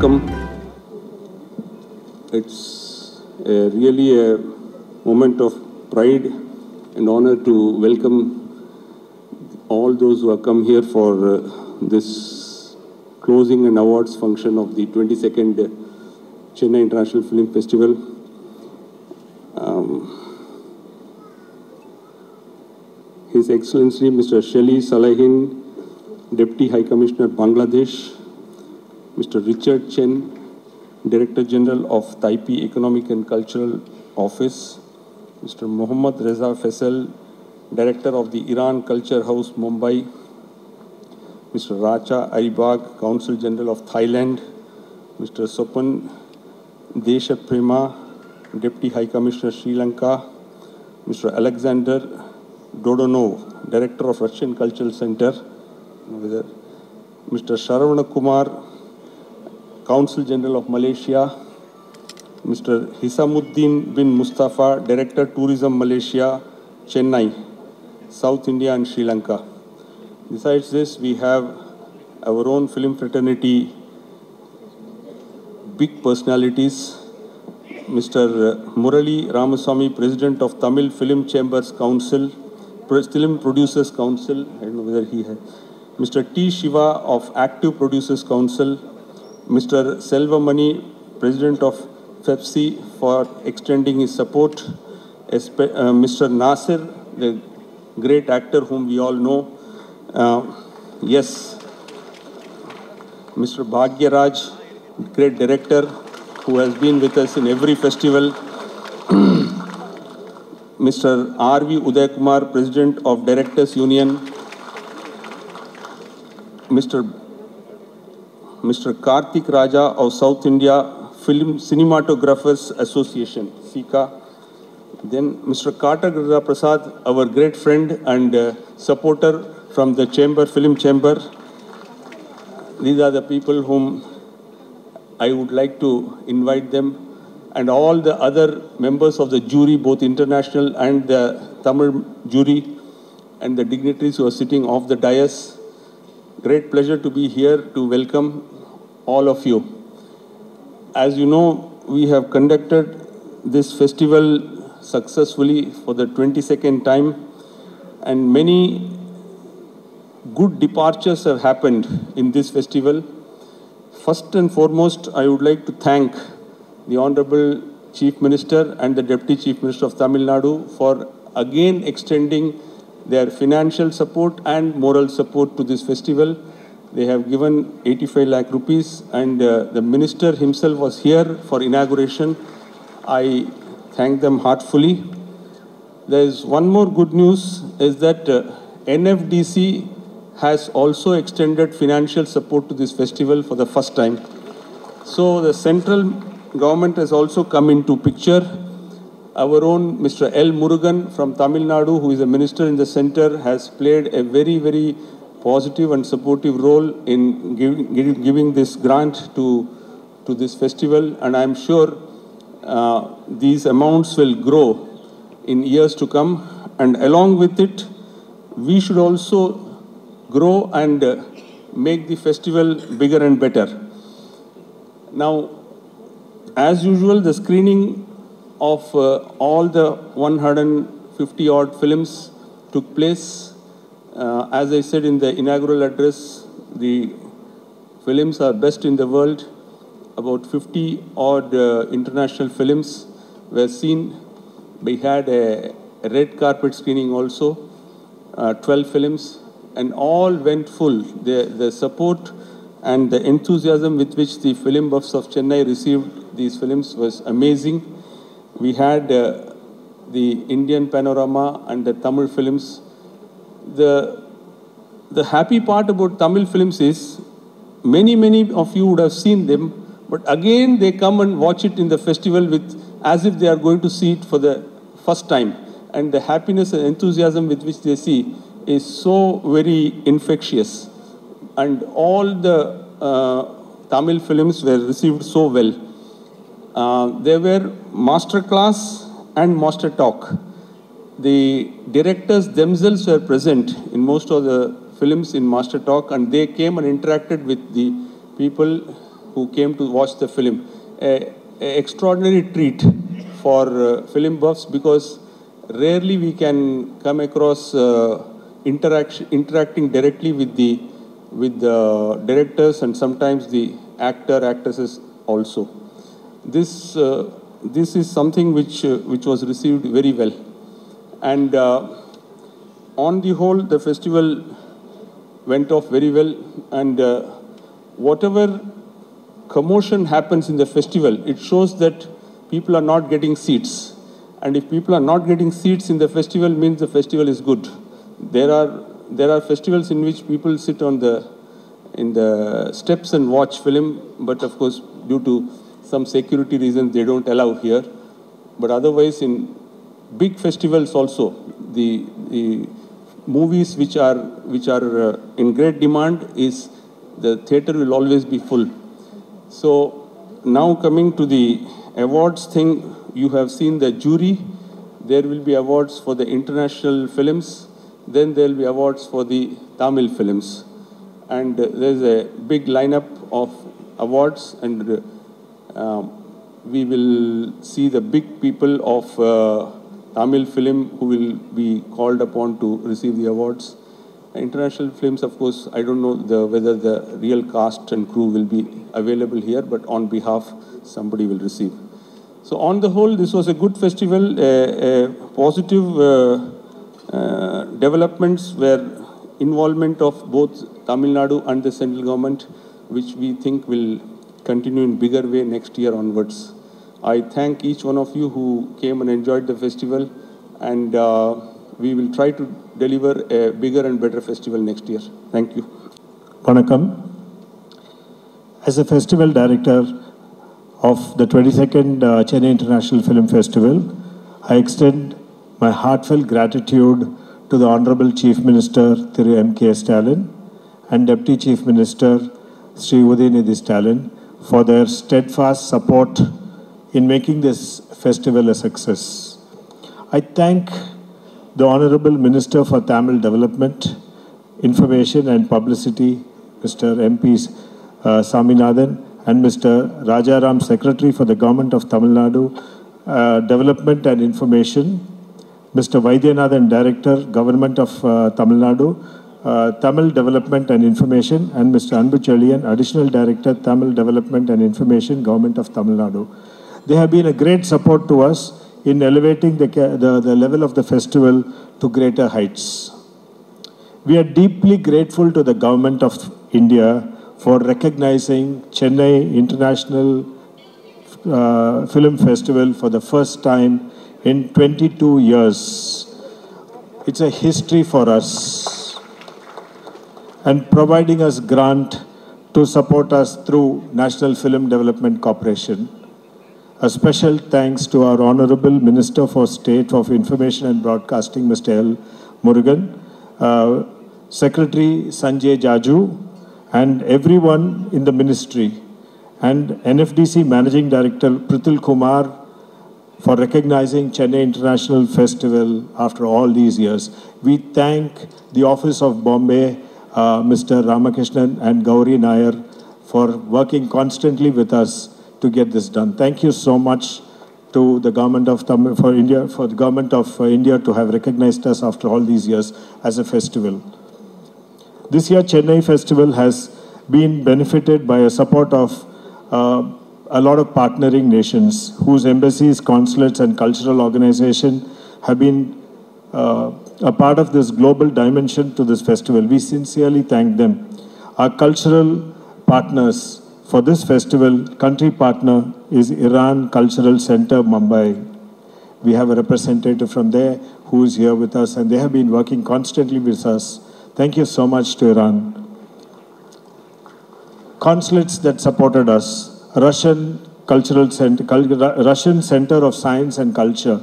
welcome. It's really a moment of pride and honor to welcome all those who have come here for this closing and awards function of the 22nd Chennai International Film Festival. His Excellency Mr. Shelly Salahin, Deputy High Commissioner Bangladesh, Mr. Richard Chen, Director General of Taipei Economic and Cultural Office, Mr. Mohammad Reza Faisal, Director of the Iran Culture House, Mumbai, Mr. Racha Aribag, Consul General of Thailand, Mr. Sopan Deshaprema, Deputy High Commissioner Sri Lanka, Mr. Alexander Dodonov, Director of Russian Cultural Center, Mr. Sharavana Kumar, Consul General of Malaysia, Mr. Hisamuddin bin Mustafa, Director Tourism Malaysia, Chennai, South India and Sri Lanka. Besides this, we have our own film fraternity, big personalities, Mr. Murali Ramaswamy, President of Tamil Film Chambers Council, Film Producers Council, I don't know whether he has, Mr. T. Shiva of Active Producers Council, Mr. Selvamani, President of FEPSI, for extending his support, Mr. Nasir, the great actor whom we all know, yes, Mr. Bhagyaraj, great director who has been with us in every festival, Mr. R.V. Uday Kumar, President of Directors Union, Mr. Karthik Raja of South India Film Cinematographers Association, SICA. Then Mr. Katagrada Prasad, our great friend and supporter from the Chamber, Film Chamber. These are the people whom I would like to invite them, and all the other members of the jury, both international and the Tamil jury, and the dignitaries who are sitting off the dais. Great pleasure to be here to welcome all of you. As you know, we have conducted this festival successfully for the 22nd time, and many good departures have happened in this festival. First and foremost, I would like to thank the Honorable Chief Minister and the Deputy Chief Minister of Tamil Nadu for again extending their financial support and moral support to this festival. They have given 85 lakh rupees, and the Minister himself was here for inauguration. I thank them heartfully. There is one more good news, is that NFDC has also extended financial support to this festival for the first time. So the central government has also come into picture. Our own Mr. L. Murugan from Tamil Nadu, who is a minister in the center, has played a very, very positive and supportive role in giving this grant to this festival. And I'm sure these amounts will grow in years to come. And along with it, we should also grow and make the festival bigger and better. Now, as usual, the screening of all the 150 odd films took place. As I said in the inaugural address, the films are best in the world. About 50 odd international films were seen. We had a red carpet screening also, 12 films, and all went full. The support and the enthusiasm with which the film buffs of Chennai received these films was amazing. We had the Indian panorama and the Tamil films. The happy part about Tamil films is many of you would have seen them, but again they come and watch it in the festival with as if they are going to see it for the first time. And the happiness and enthusiasm with which they see is so very infectious. And all the Tamil films were received so well. There were master class and master talk. The directors themselves were present in most of the films in master talk, and they came and interacted with the people who came to watch the film. A extraordinary treat for film buffs, because rarely we can come across interacting directly with the directors and sometimes the actresses also. This is something which was received very well, and on the whole, the festival went off very well, and whatever commotion happens in the festival, it shows that people are not getting seats. And if people are not getting seats in the festival, means the festival is good. There are festivals in which people sit in the steps and watch film, but of course, due to some security reasons, they don't allow here. But otherwise, in big festivals also, the movies which are in great demand, is the theater will always be full. So now coming to the awards thing, you have seen the jury. There will be awards for the international films. Then there will be awards for the Tamil films. And there's a big lineup of awards, and we will see the big people of Tamil film who will be called upon to receive the awards. International films, of course, I don't know whether the real cast and crew will be available here, but on behalf, somebody will receive. So on the whole, this was a good festival. Positive developments were involvement of both Tamil Nadu and the central government, which we think will continue in bigger way next year onwards. I thank each one of you who came and enjoyed the festival, and we will try to deliver a bigger and better festival next year. Thank you. Vanakkam. As a festival director of the 22nd Chennai International Film Festival, I extend my heartfelt gratitude to the Honorable Chief Minister Thiru M.K. Stalin and Deputy Chief Minister Sri Udayinidhi Stalin for their steadfast support in making this festival a success. I thank the Honorable Minister for Tamil Development, Information and Publicity, Mr. M.P. Saminathan, and Mr. Rajaram, Secretary for the Government of Tamil Nadu, Development and Information, Mr. Vaidyanathan, Director, Government of Tamil Nadu, Tamil Development and Information, and Mr. Anbu Chalian, Additional Director, Tamil Development and Information, Government of Tamil Nadu. They have been a great support to us in elevating the level of the festival to greater heights. We are deeply grateful to the Government of India for recognizing Chennai International Film Festival for the first time in 22 years. It's a history for us, and providing us grant to support us through National Film Development Corporation. A special thanks to our Honorable Minister for State of Information and Broadcasting, Mr. L. Murugan, Secretary Sanjay Jaju, and everyone in the ministry, and NFDC Managing Director Prithul Kumar for recognizing Chennai International Festival after all these years. We thank the Office of Bombay, Mr. Ramakrishnan and Gauri Nair for working constantly with us to get this done. Thank you so much to the Government of India to have recognized us after all these years as a festival. This year, Chennai Festival has been benefited by a support of a lot of partnering nations whose embassies, consulates, and cultural organizations have been a part of this global dimension to this festival. We sincerely thank them. Our cultural partners for this festival, country partner is Iran Cultural Center, Mumbai. We have a representative from there who is here with us, and they have been working constantly with us. Thank you so much to Iran. Consulates that supported us, Russian Center of Science and Culture.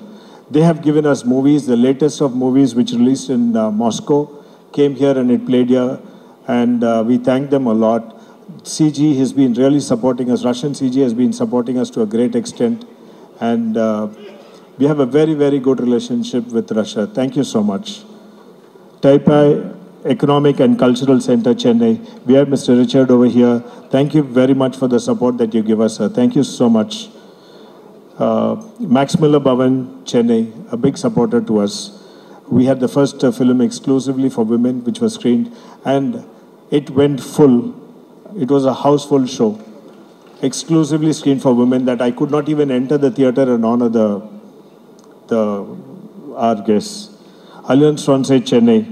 They have given us movies, the latest of movies which released in Moscow, came here and it played here, and we thank them a lot. CG has been really supporting us. Russian CG has been supporting us to a great extent, and we have a very, very good relationship with Russia. Thank you so much. Taipei Economic and Cultural Center, Chennai. We have Mr. Richard over here. Thank you very much for the support that you give us, sir. Thank you so much. Max Miller Bhavan, Chennai, a big supporter to us. We had the first film exclusively for women, which was screened, and it went full. It was a house-full show, exclusively screened for women, that I could not even enter the theater and honor our guests. Alliance Francaise, Chennai,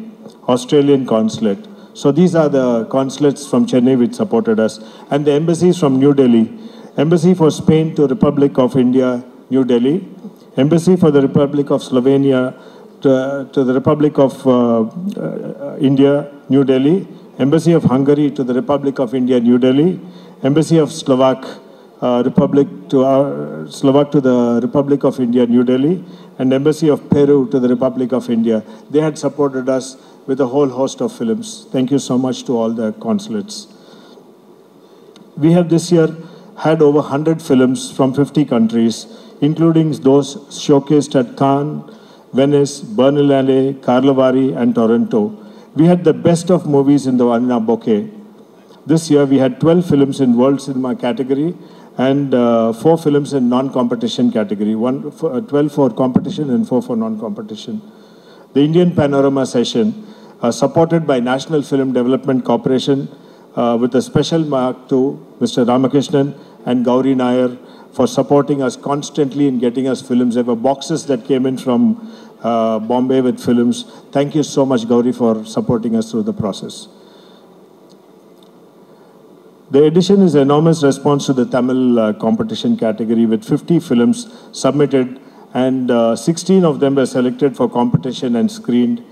Australian consulate. So these are the consulates from Chennai which supported us. And the embassies from New Delhi. Embassy for Spain to Republic of India, New Delhi. Embassy for the Republic of Slovenia to the Republic of India, New Delhi. Embassy of Hungary to the Republic of India, New Delhi. Embassy of Slovak to the Republic of India, New Delhi. And Embassy of Peru to the Republic of India. They had supported us with a whole host of films. Thank you so much to all the consulates. We have this year had over 100 films from 50 countries, including those showcased at Cannes, Venice, Berlinale, Karlovy, and Toronto. We had the best of movies in the Varna bouquet. This year we had 12 films in World Cinema category and 4 films in non-competition category, 12 for competition and 4 for non-competition. The Indian Panorama session, supported by National Film Development Corporation, with a special mark to Mr. Ramakrishnan and Gauri Nair for supporting us constantly in getting us films. There were boxes that came in from Bombay with films. Thank you so much, Gauri, for supporting us through the process. The edition is enormous response to the Tamil competition category with 50 films submitted, and 16 of them were selected for competition and screened,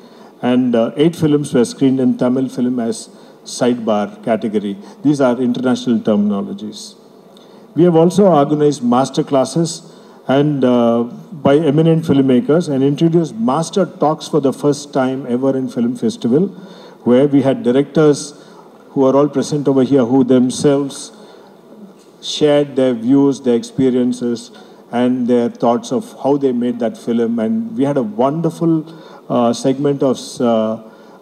and 8 films were screened in Tamil film as sidebar category. These are international terminologies. We have also organized master classes and by eminent filmmakers and introduced master talks for the first time ever in Film Festival, where we had directors who are all present over here who themselves shared their views, their experiences, and their thoughts of how they made that film. And we had a wonderful segment of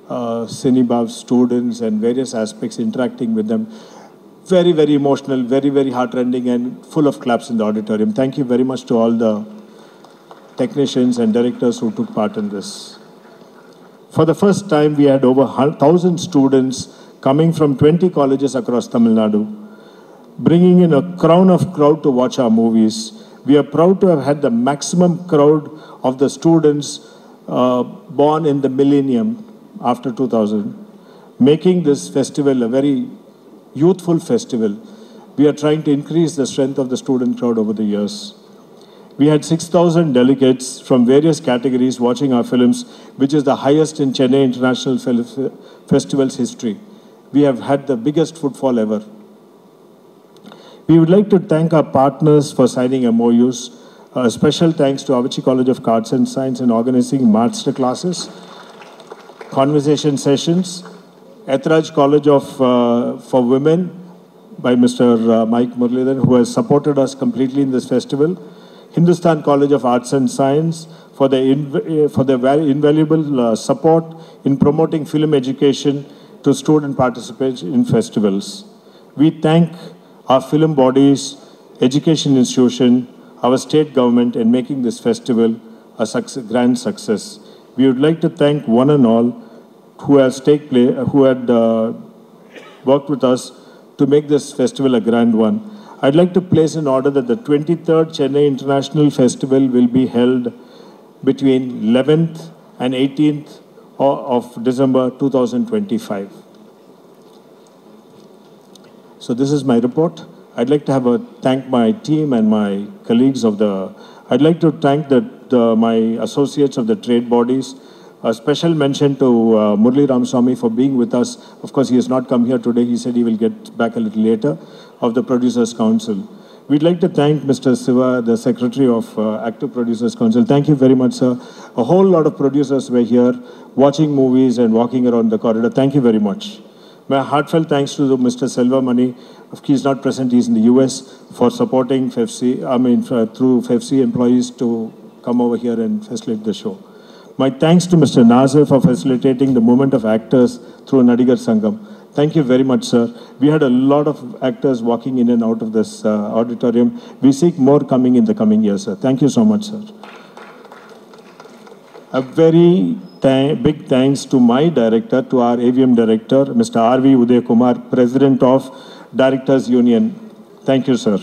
Cinebav students and various aspects interacting with them. Very, very emotional, very, very heartrending, and full of claps in the auditorium. Thank you very much to all the technicians and directors who took part in this. For the first time, we had over 1,000 students coming from 20 colleges across Tamil Nadu, bringing in a crown of crowd to watch our movies. We are proud to have had the maximum crowd of the students born in the millennium after 2000, making this festival a very youthful festival. We are trying to increase the strength of the student crowd over the years. We had 6,000 delegates from various categories watching our films, which is the highest in Chennai International Festival's history. We have had the biggest footfall ever. We would like to thank our partners for signing MOUs. A special thanks to Avicii College of Arts and Science in organizing master classes, conversation sessions, Ethraj College for Women by Mr. Mike Muralidharan, who has supported us completely in this festival. Hindustan College of Arts and Science for their very invaluable support in promoting film education to student participants in festivals. We thank our film bodies, education institution, our state government in making this festival a grand success. We would like to thank one and all who had worked with us to make this festival a grand one. I'd like to place in order that the 23rd Chennai International Festival will be held between 11th and 18th of December 2025. So this is my report. I'd like to thank my team and my colleagues I'd like to thank my associates of the trade bodies. A special mention to Murali Ramaswamy for being with us. Of course, he has not come here today. He said he will get back a little later, of the Producers Council. We'd like to thank Mr. Siva, the Secretary of Active Producers Council. Thank you very much, sir. A whole lot of producers were here watching movies and walking around the corridor. Thank you very much. My heartfelt thanks to Mr. Selva Mani. He's not present, he's in the US, for supporting FEFC, through FEFC employees to come over here and facilitate the show. My thanks to Mr. Nazir for facilitating the movement of actors through Nadigar Sangam. Thank you very much, sir. We had a lot of actors walking in and out of this auditorium. We seek more coming in the coming years, sir. Thank you so much, sir. A very big thanks to my director, to our AVM director, Mr. R.V. Uday Kumar, President of Directors Union. Thank you, sir.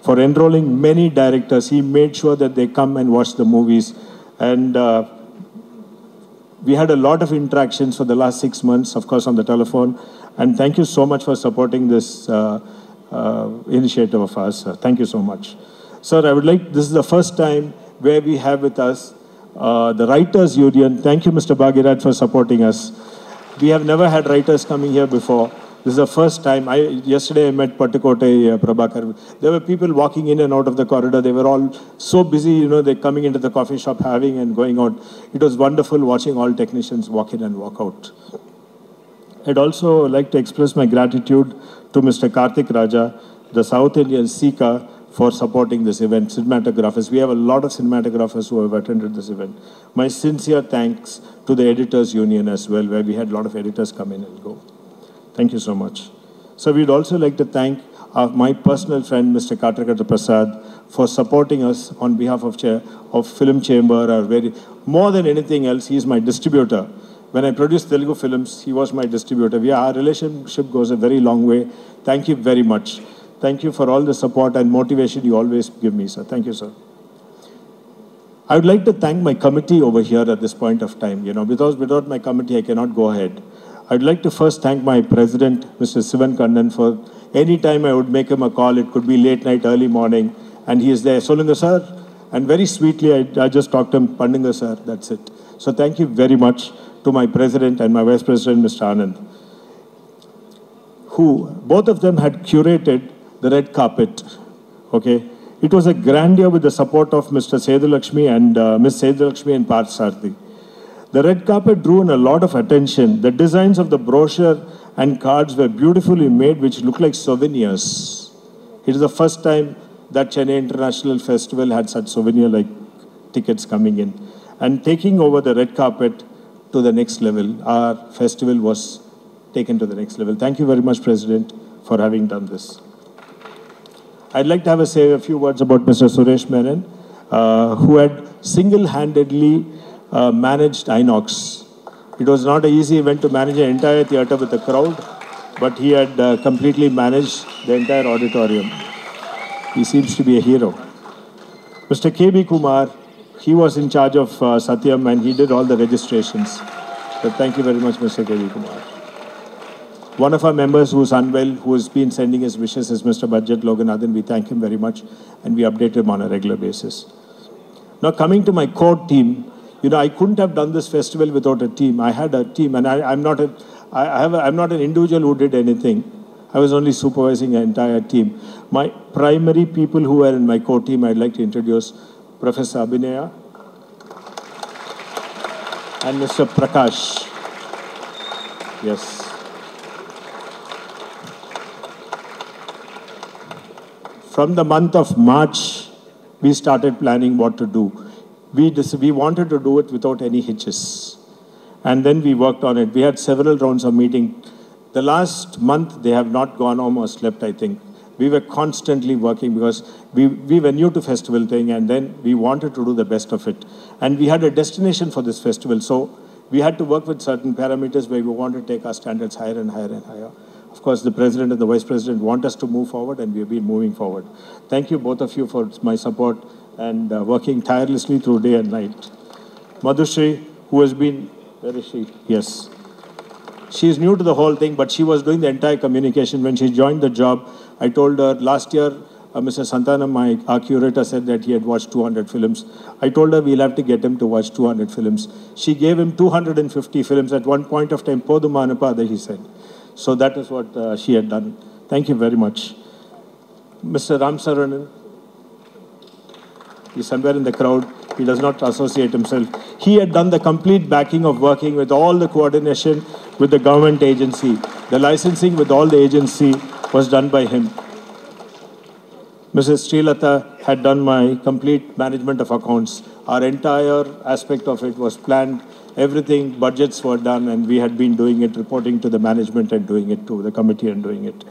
For enrolling many directors, he made sure that they come and watch the movies. And we had a lot of interactions for the last 6 months, of course, on the telephone. And thank you so much for supporting this initiative of ours, sir. Thank you so much. Sir, this is the first time where we have with us the Writers Union. Thank you, Mr. Bhagiraj, for supporting us. We have never had writers coming here before. This is the first time. Yesterday I met Pattukote Prabhakar. There were people walking in and out of the corridor. They were all so busy, you know, they're coming into the coffee shop, having and going out. It was wonderful watching all technicians walk in and walk out. I'd also like to express my gratitude to Mr. Karthik Raja, the South Indian Sika, for supporting this event, cinematographers. We have a lot of cinematographers who have attended this event. My sincere thanks to the Editors Union as well, where we had a lot of editors come in and go. Thank you so much. So we'd also like to thank my personal friend, Mr. Katrakata Prasad, for supporting us on behalf of Film Chamber. More than anything else, he's my distributor. When I produced Telugu films, he was my distributor. Our relationship goes a very long way. Thank you very much. Thank you for all the support and motivation you always give me, sir. Thank you, sir. I would like to thank my committee over here at this point of time. You know, without my committee, I cannot go ahead. I'd like to first thank my president, Mr. Sivan Kannan, for any time I would make him a call. It could be late night, early morning, and he is there. Solunga, sir. And very sweetly, I just talked to him, Pandunga, sir. That's it. So thank you very much to my president and my vice president, Mr. Anand, who both of them had curated the red carpet. Okay. It was a grandeur with the support of Mr. Sedulakshmi and Ms. Sedulakshmi and Parth Sarthi. The red carpet drew in a lot of attention. The designs of the brochure and cards were beautifully made, which look like souvenirs. It is the first time that Chennai International Festival had such souvenir-like tickets coming in. And taking over the red carpet to the next level, our festival was taken to the next level. Thank you very much, President, for having done this. I'd like to say a few words about Mr. Suresh Menon, who had single-handedly managed Inox. It was not an easy event to manage an entire theatre with a crowd, but he had completely managed the entire auditorium. He seems to be a hero. Mr. K.B. Kumar, he was in charge of Satyam and he did all the registrations. So thank you very much, Mr. K.B. Kumar. One of our members who is unwell, who has been sending his wishes, is Mr. Bajat Loganathan. We thank him very much and we update him on a regular basis. Now coming to my core team, you know, I couldn't have done this festival without a team. I had a team, and I'm not an individual who did anything. I was only supervising an entire team. My primary people who were in my core team, I'd like to introduce Professor Abhinaya and Mr. Prakash. Yes. From the month of March, we started planning what to do. We wanted to do it without any hitches. And then we worked on it. We had several rounds of meeting. The last month, they have not gone home or slept, I think. We were constantly working because we were new to festival thing, and then we wanted to do the best of it. And we had a destination for this festival. So we had to work with certain parameters where we wanted to take our standards higher and higher and higher. Of course, the president and the vice president want us to move forward, and we have been moving forward. Thank you, both of you, for my support and working tirelessly through day and night. Madhushri, who has been, where is she? Yes. She is new to the whole thing, but she was doing the entire communication. When she joined the job, I told her last year, Mr. Santanam, our curator, said that he had watched 200 films. I told her we'll have to get him to watch 200 films. She gave him 250 films. At one point of time, Podumanapa, he said. So that is what she had done. Thank you very much. Mr. Ram Saranan, he's somewhere in the crowd. He does not associate himself. He had done the complete backing of working with all the coordination with the government agency. The licensing with all the agency was done by him. Mrs. Srilata had done my complete management of accounts. Our entire aspect of it was planned. Everything, budgets were done, and we had been doing it, reporting to the management and doing it to the committee and doing it.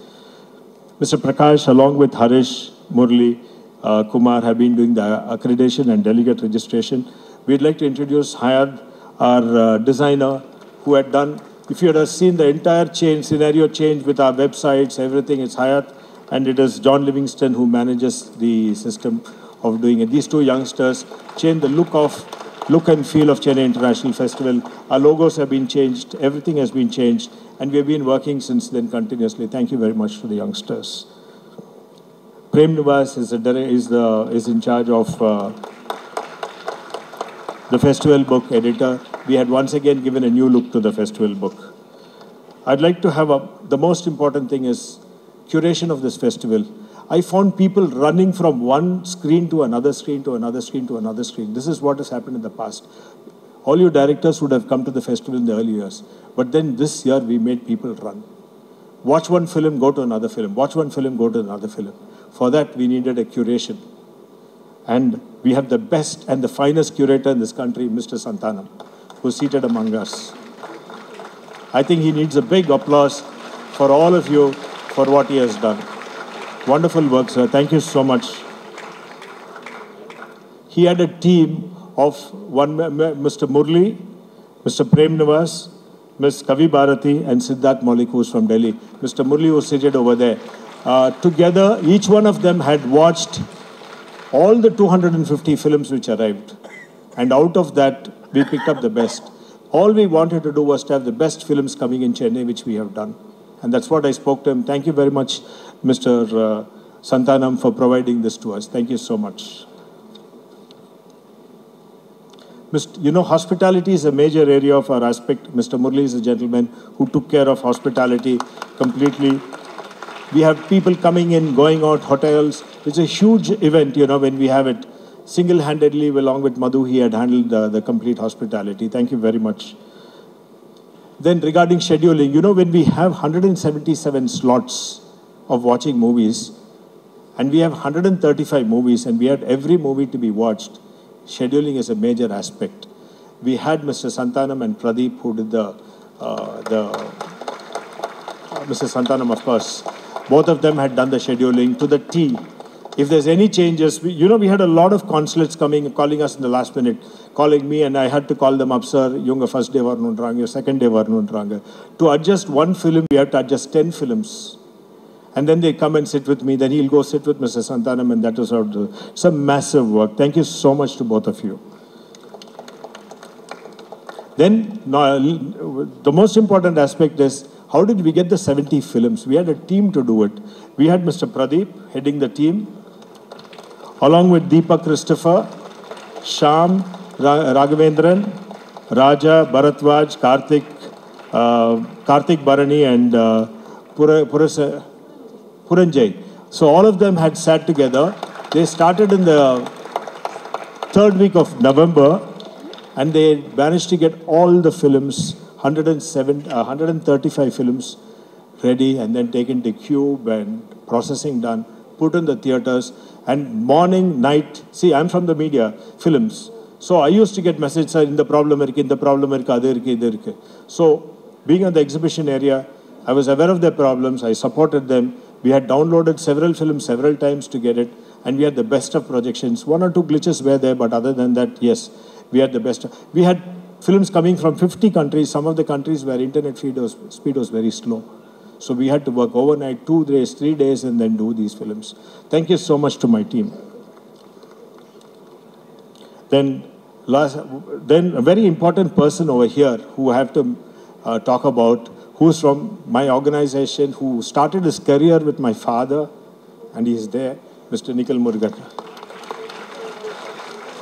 Mr. Prakash, along with Harish, Murli, Kumar, have been doing the accreditation and delegate registration. We'd like to introduce Hayat, our designer, who had done, if you had seen the entire change, scenario change with our websites, everything, it's Hayat, and it is John Livingston who manages the system of doing it. These two youngsters changed the look and feel of Chennai International Festival. Our logos have been changed, everything has been changed, and we have been working since then continuously. Thank you very much for the youngsters. Prem Nivas is in charge of the festival book editor. We had once again given a new look to the festival book. I'd like to have the most important thing is curation of this festival. I found people running from one screen to another screen to another screen to another screen. This is what has happened in the past. All you directors would have come to the festival in the early years. But then this year we made people run. Watch one film, go to another film. Watch one film, go to another film. For that we needed a curation. And we have the best and the finest curator in this country, Mr. Santanam, who's seated among us. I think he needs a big applause for all of you for what he has done. Wonderful work, sir. Thank you so much. He had a team of Mr. Murli, Mr. Prem Nivas, Ms. Kavi Bharati, and Siddharth Maulik, who's from Delhi. Mr. Murli was seated over there. Together, each one of them had watched all the 250 films which arrived. And out of that, we picked up the best. All we wanted to do was to have the best films coming in Chennai, which we have done. And that's what I spoke to him. Thank you very much, Mr. Santanam, for providing this to us. Thank you so much. You know, hospitality is a major area of our aspect. Mr. Murli is a gentleman who took care of hospitality completely. We have people coming in, going out, hotels. It's a huge event, you know, when we have it. Single-handedly, along with Madhu, he had handled the complete hospitality. Thank you very much. Then regarding scheduling, you know, when we have 177 slots of watching movies, and we have 135 movies, and we had every movie to be watched, scheduling is a major aspect. We had Mr. Santanam and Pradeep, who did Mr. Santanam, of course. Both of them had done the scheduling to the T. If there's any changes, we had a lot of consulates calling us in the last minute, calling me, and I had to call them up, sir, Yunga first day varnundraanga, second day varnundraanga. To adjust one film, we have to adjust 10 films. And then they come and sit with me, then he'll go sit with Mr. Santanam, and that is how it's a massive work. Thank you so much to both of you. Then, the most important aspect is, how did we get the 70 films? We had a team to do it. We had Mr. Pradeep heading the team, along with Deepak Christopher, Sham, Raghavendran, Raja, Bharatwaj, Karthik Bharani, and Puranjay. So all of them had sat together. They started in the third week of November, and they managed to get all the films, 135 films ready, and then taken to Cube and processing done, put in the theaters, and morning, night. See, I'm from the media, films. So I used to get messages, in the problem, So being in the exhibition area, I was aware of their problems. I supported them. We had downloaded several films several times to get it, and we had the best of projections. One or two glitches were there, but other than that, yes, we had the best. We had films coming from 50 countries, some of the countries where internet speed was very slow. So we had to work overnight, 2 days, 3 days, and then do these films. Thank you so much to my team. Then a very important person over here who I have to talk about, who's from my organization, who started his career with my father, and he's there, Mr. Nikhil Murugan.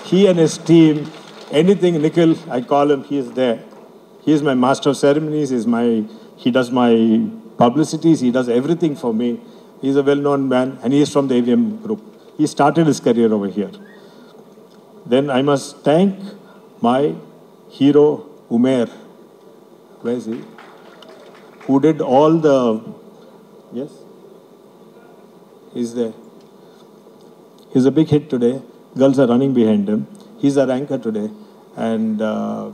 He and his team, anything Nikhil, I call him, he is there. He is my master of ceremonies, he does my publicities, he does everything for me. He's a well-known man, and he is from the AVM group. He started his career over here. Then I must thank my hero, Umair. Where is he? Who did all the... Yes? He's there. He's a big hit today. Girls are running behind him. He's our anchor today. And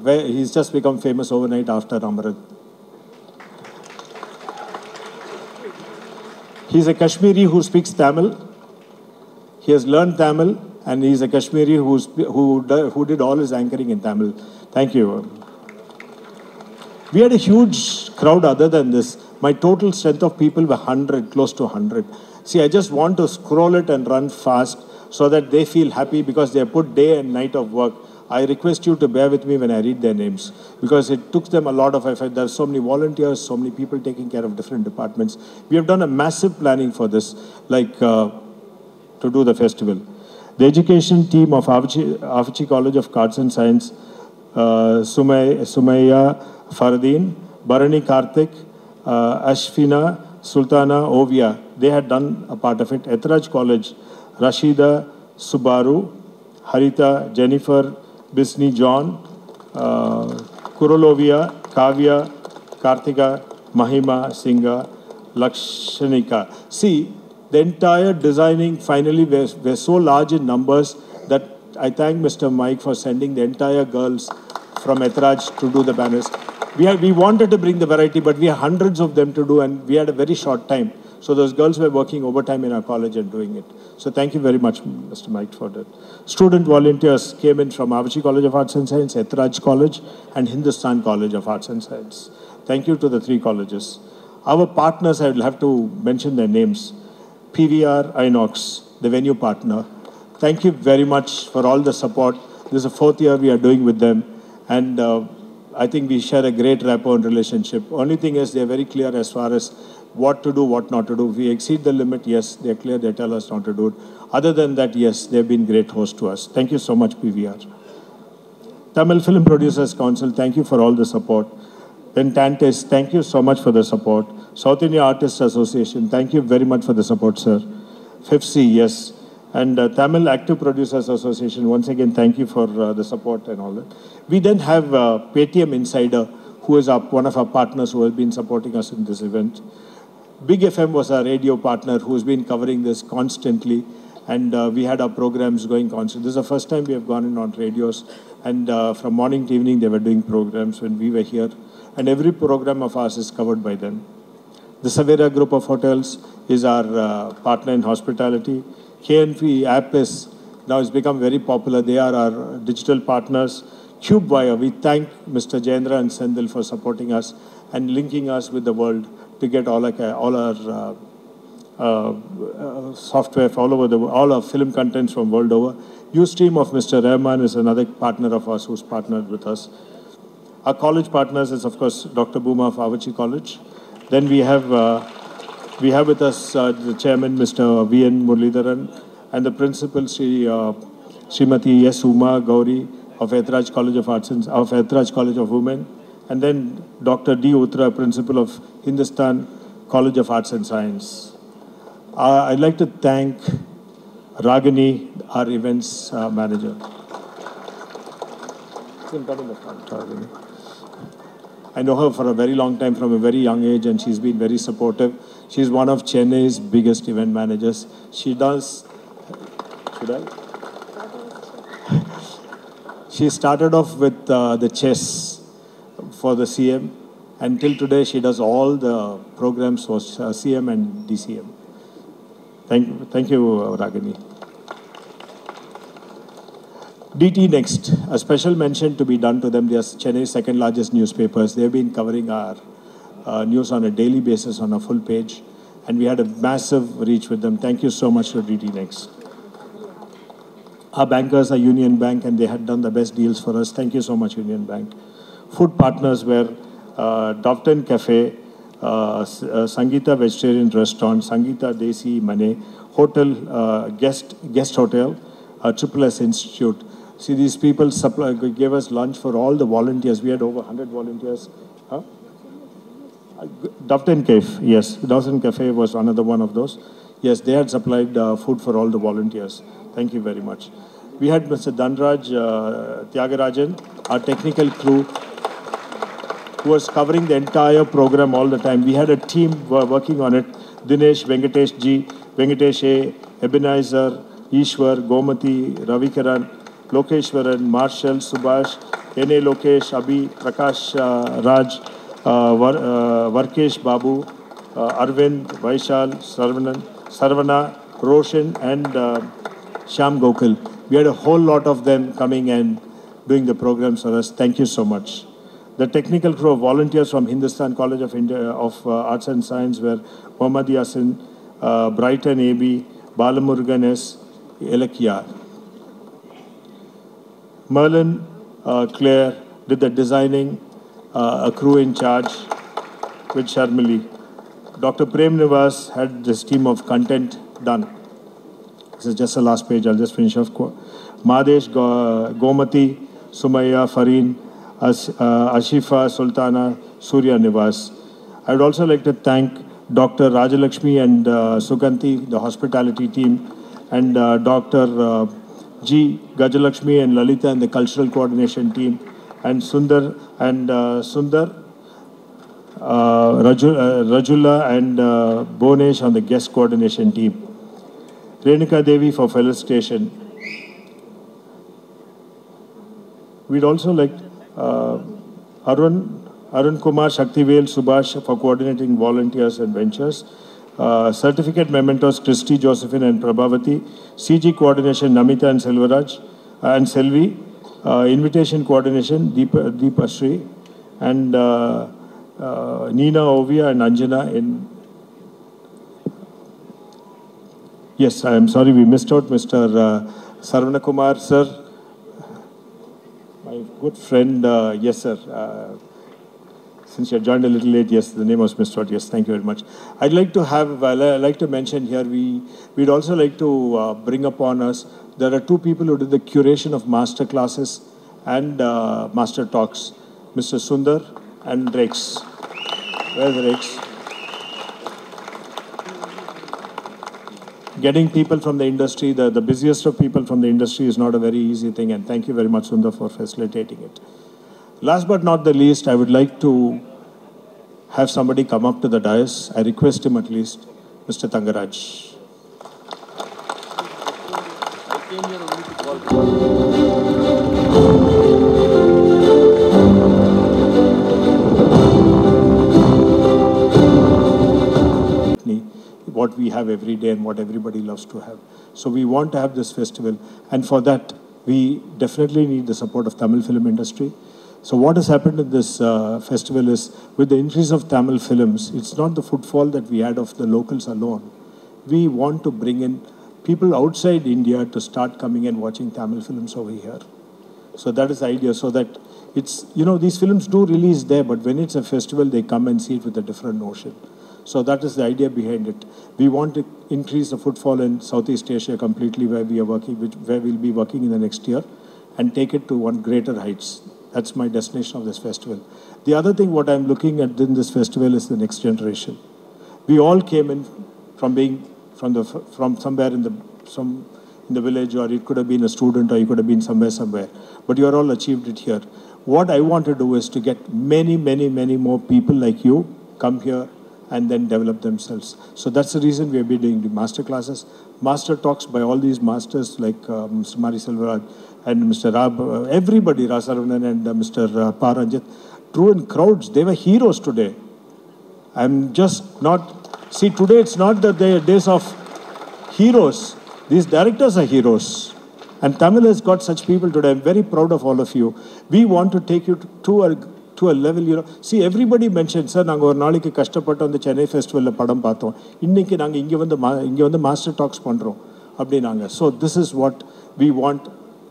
he's just become famous overnight after Amarat. He's a Kashmiri who speaks Tamil. He has learned Tamil, and he's a Kashmiri who did all his anchoring in Tamil. Thank you. We had a huge crowd other than this. My total strength of people were 100, close to 100. See, I just want to scroll it and run fast so that they feel happy because they put day and night of work. I request you to bear with me when I read their names because it took them a lot of effort. There are so many volunteers, so many people taking care of different departments. We have done a massive planning for this, like to do the festival. The education team of Avicii College of Arts and Science, Sumaya Faradeen, Bharani Karthik, Ashfina, Sultana, Ovia, they had done a part of it. Ethraj College, Rashida, Subaru, Harita, Jennifer, Bisni, John, Kurolovia, Kavya, Karthika, Mahima, Singha, Lakshanika. See, the entire designing finally were so large in numbers that I thank Mr. Mike for sending the entire girls from Ethraj to do the banners. We wanted to bring the variety, but we had hundreds of them to do, and we had a very short time. So those girls were working overtime in our college and doing it. So thank you very much, Mr. Mike, for that. Student volunteers came in from Avicii College of Arts and Science, Ethraj College, and Hindustan College of Arts and Science. Thank you to the three colleges. Our partners, I will have to mention their names. PVR Inox, the venue partner. Thank you very much for all the support. This is the fourth year we are doing with them. And I think we share a great rapport and relationship. Only thing is they're very clear as far as what to do, what not to do. If we exceed the limit, yes, they're clear, they tell us not to do it. Other than that, yes, they've been great hosts to us. Thank you so much, PVR. Tamil Film Producers Council, thank you for all the support. Then Tantes, thank you so much for the support. South India Artists Association, thank you very much for the support, sir. FIFC, yes. And Tamil Active Producers Association, once again, thank you for the support and all that. We then have Paytm Insider, who is one of our partners who has been supporting us in this event. Big FM was our radio partner who's been covering this constantly. And we had our programs going constantly. This is the first time we have gone in on radios. And from morning to evening, they were doing programs when we were here. And every program of ours is covered by them. The Savera Group of Hotels is our partner in hospitality. KNP app is now has become very popular. They are our digital partners. CubeWire, we thank Mr. Jayendra and Sendil for supporting us and linking us with the world to get all our software for all our film contents from world over. Ustream of Mr. Rahman is another partner of us who's partnered with us. Our college partners is, of course, Dr. Booma of Avicii College. Then we have with us the chairman, Mr. V.N. Muralidharan, and the principal, Srimati S. Uma Gauri of Ethraj College of Arts and of Ethraj College of Women, and then Dr. D. Utra, principal of Hindustan College of Arts and Science. I'd like to thank Ragini, our events manager. I know her for a very long time, from a very young age, and she's been very supportive. She's one of Chennai's biggest event managers. She does... Should I? She started off with the chess for the CM, and till today she does all the programs for CM and DCM. Thank you, Ragini. DT Next, a special mention to be done to them. They are Chennai's second largest newspapers. They've been covering our news on a daily basis on a full page, and we had a massive reach with them. Thank you so much to DT Next. Our bankers are Union Bank, and they had done the best deals for us. Thank you so much, Union Bank. Food partners were Dofton Cafe, Sangeeta Vegetarian Restaurant, Sangeeta Desi Mane, Hotel, Guest Hotel, Triple S Institute. See, these people gave us lunch for all the volunteers. We had over 100 volunteers. Huh? Dofton Cafe, yes. Dofton Cafe was another one of those. Yes, they had supplied food for all the volunteers. Thank you very much. We had Mr. Dhanraj Tyagarajan, our technical crew, who was covering the entire program all the time. We had a team working on it. Dinesh, Venkatesh G, Venkatesh A, Ebenezer, Ishwar, Gomati, Ravikaran, Lokeshwaran, Marshall, Subhash, N.A. Lokesh, Abhi, Prakash Raj, Varkesh Babu, Arvind, Vaishal, Sarvana, Roshan, and Shyam Gokul. We had a whole lot of them coming and doing the programs for us. Thank you so much. The technical crew of volunteers from Hindustan College of India of Arts and Science were Mohammad Yasin, Brighton A.B., Balamurgan S., Elakia. Merlin Claire did the designing, a crew in charge with Sharmili. Dr. Prem Nivas had this team of content done. This is just the last page, I'll just finish off. Madesh, Gomati, Sumaya, Fareen, Ashifa, Sultana, Surya Nivas. I would also like to thank Dr. Rajalakshmi and Suganti, the hospitality team, and Dr. G. Gajalakshmi and Lalita and the cultural coordination team, and Sundar Rajula and Bonesh on the guest coordination team. Renuka Devi for felicitation. We'd also like Arun Kumar, Shaktivel, Subhash for coordinating volunteers and ventures. Certificate mementos, Christy, Josephine and Prabhavati. CG coordination, Namita and Selvaraj and Selvi. Invitation coordination, Deepa Sri. And Nina, Ovia and Anjana in... Yes, I am sorry we missed out Mr. Sarvana Kumar, sir. My good friend, yes, sir. Since you joined a little late, yes, the name was missed out. Yes, thank you very much. I'd like to have, I'd like to mention here, we'd also like to bring upon us, there are two people who did the curation of master classes and master talks, Mr. Sundar and Rex. Where's Rex? Getting people from the industry, the busiest of people from the industry is not a very easy thing, and thank you very much, Sundar, for facilitating it. Last but not the least, I would like to have somebody come up to the dais. I request him at least, Mr. Tangaraj. What we have every day and what everybody loves to have. So we want to have this festival, and for that, we definitely need the support of Tamil film industry. So what has happened in this festival is, with the increase of Tamil films, it's not the footfall that we had of the locals alone. We want to bring in people outside India to start coming and watching Tamil films over here. So that is the idea, so that it's, you know, these films do release there, but when it's a festival, they come and see it with a different notion. So that is the idea behind it. We want to increase the footfall in Southeast Asia completely, where we are working, where we'll be working in the next year, and take it to one greater heights. That's my destination of this festival. The other thing, what I'm looking at in this festival is the next generation. We all came in from being from somewhere in the village, or it could have been a student, or you could have been somewhere. But you are all achieved it here. What I want to do is to get many more people like you come here and then develop themselves. So that's the reason we have been doing the master classes, master talks by all these masters like Mr. Mari Selvaraj and Mr. Rab, everybody, Rasaravanan and Mr. Paranjit, drew in crowds. They were heroes today. I'm just not, see, today it's not the days of heroes. These directors are heroes. And Tamil has got such people today. I'm very proud of all of you. We want to take you to a level, you know. See, everybody mentioned, sir, நாங்க ஒரு நாளைக்கு கஷ்டப்பட்டு அந்த சென்னை ஃபெஸ்டிவல்ல படம் பார்த்தோம். இன்னைக்கு நாங்க இங்க வந்து மாஸ்டர் டாக்ஸ் பண்றோம் அப்படினாங்க. So this is what we want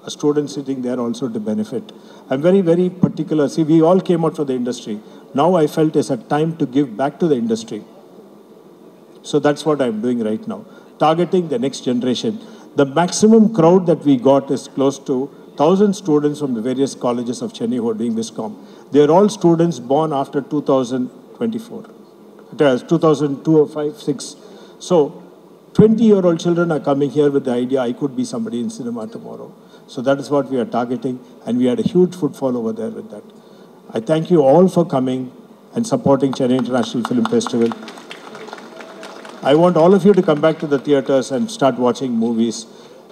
a student sitting there also to benefit. I'm very particular. See, we all came out for the industry. Now I felt it's a time to give back to the industry. So that's what I'm doing right now. Targeting the next generation. The maximum crowd that we got is close to 1,000 students from the various colleges of Chennai who are doing Viscom. They are all students born after 2024. It is 2002 or 5, 6. So 20-year-old children are coming here with the idea, I could be somebody in cinema tomorrow. So that is what we are targeting, and we had a huge footfall over there with that. I thank you all for coming and supporting Chennai International Film Festival. I want all of you to come back to the theaters and start watching movies.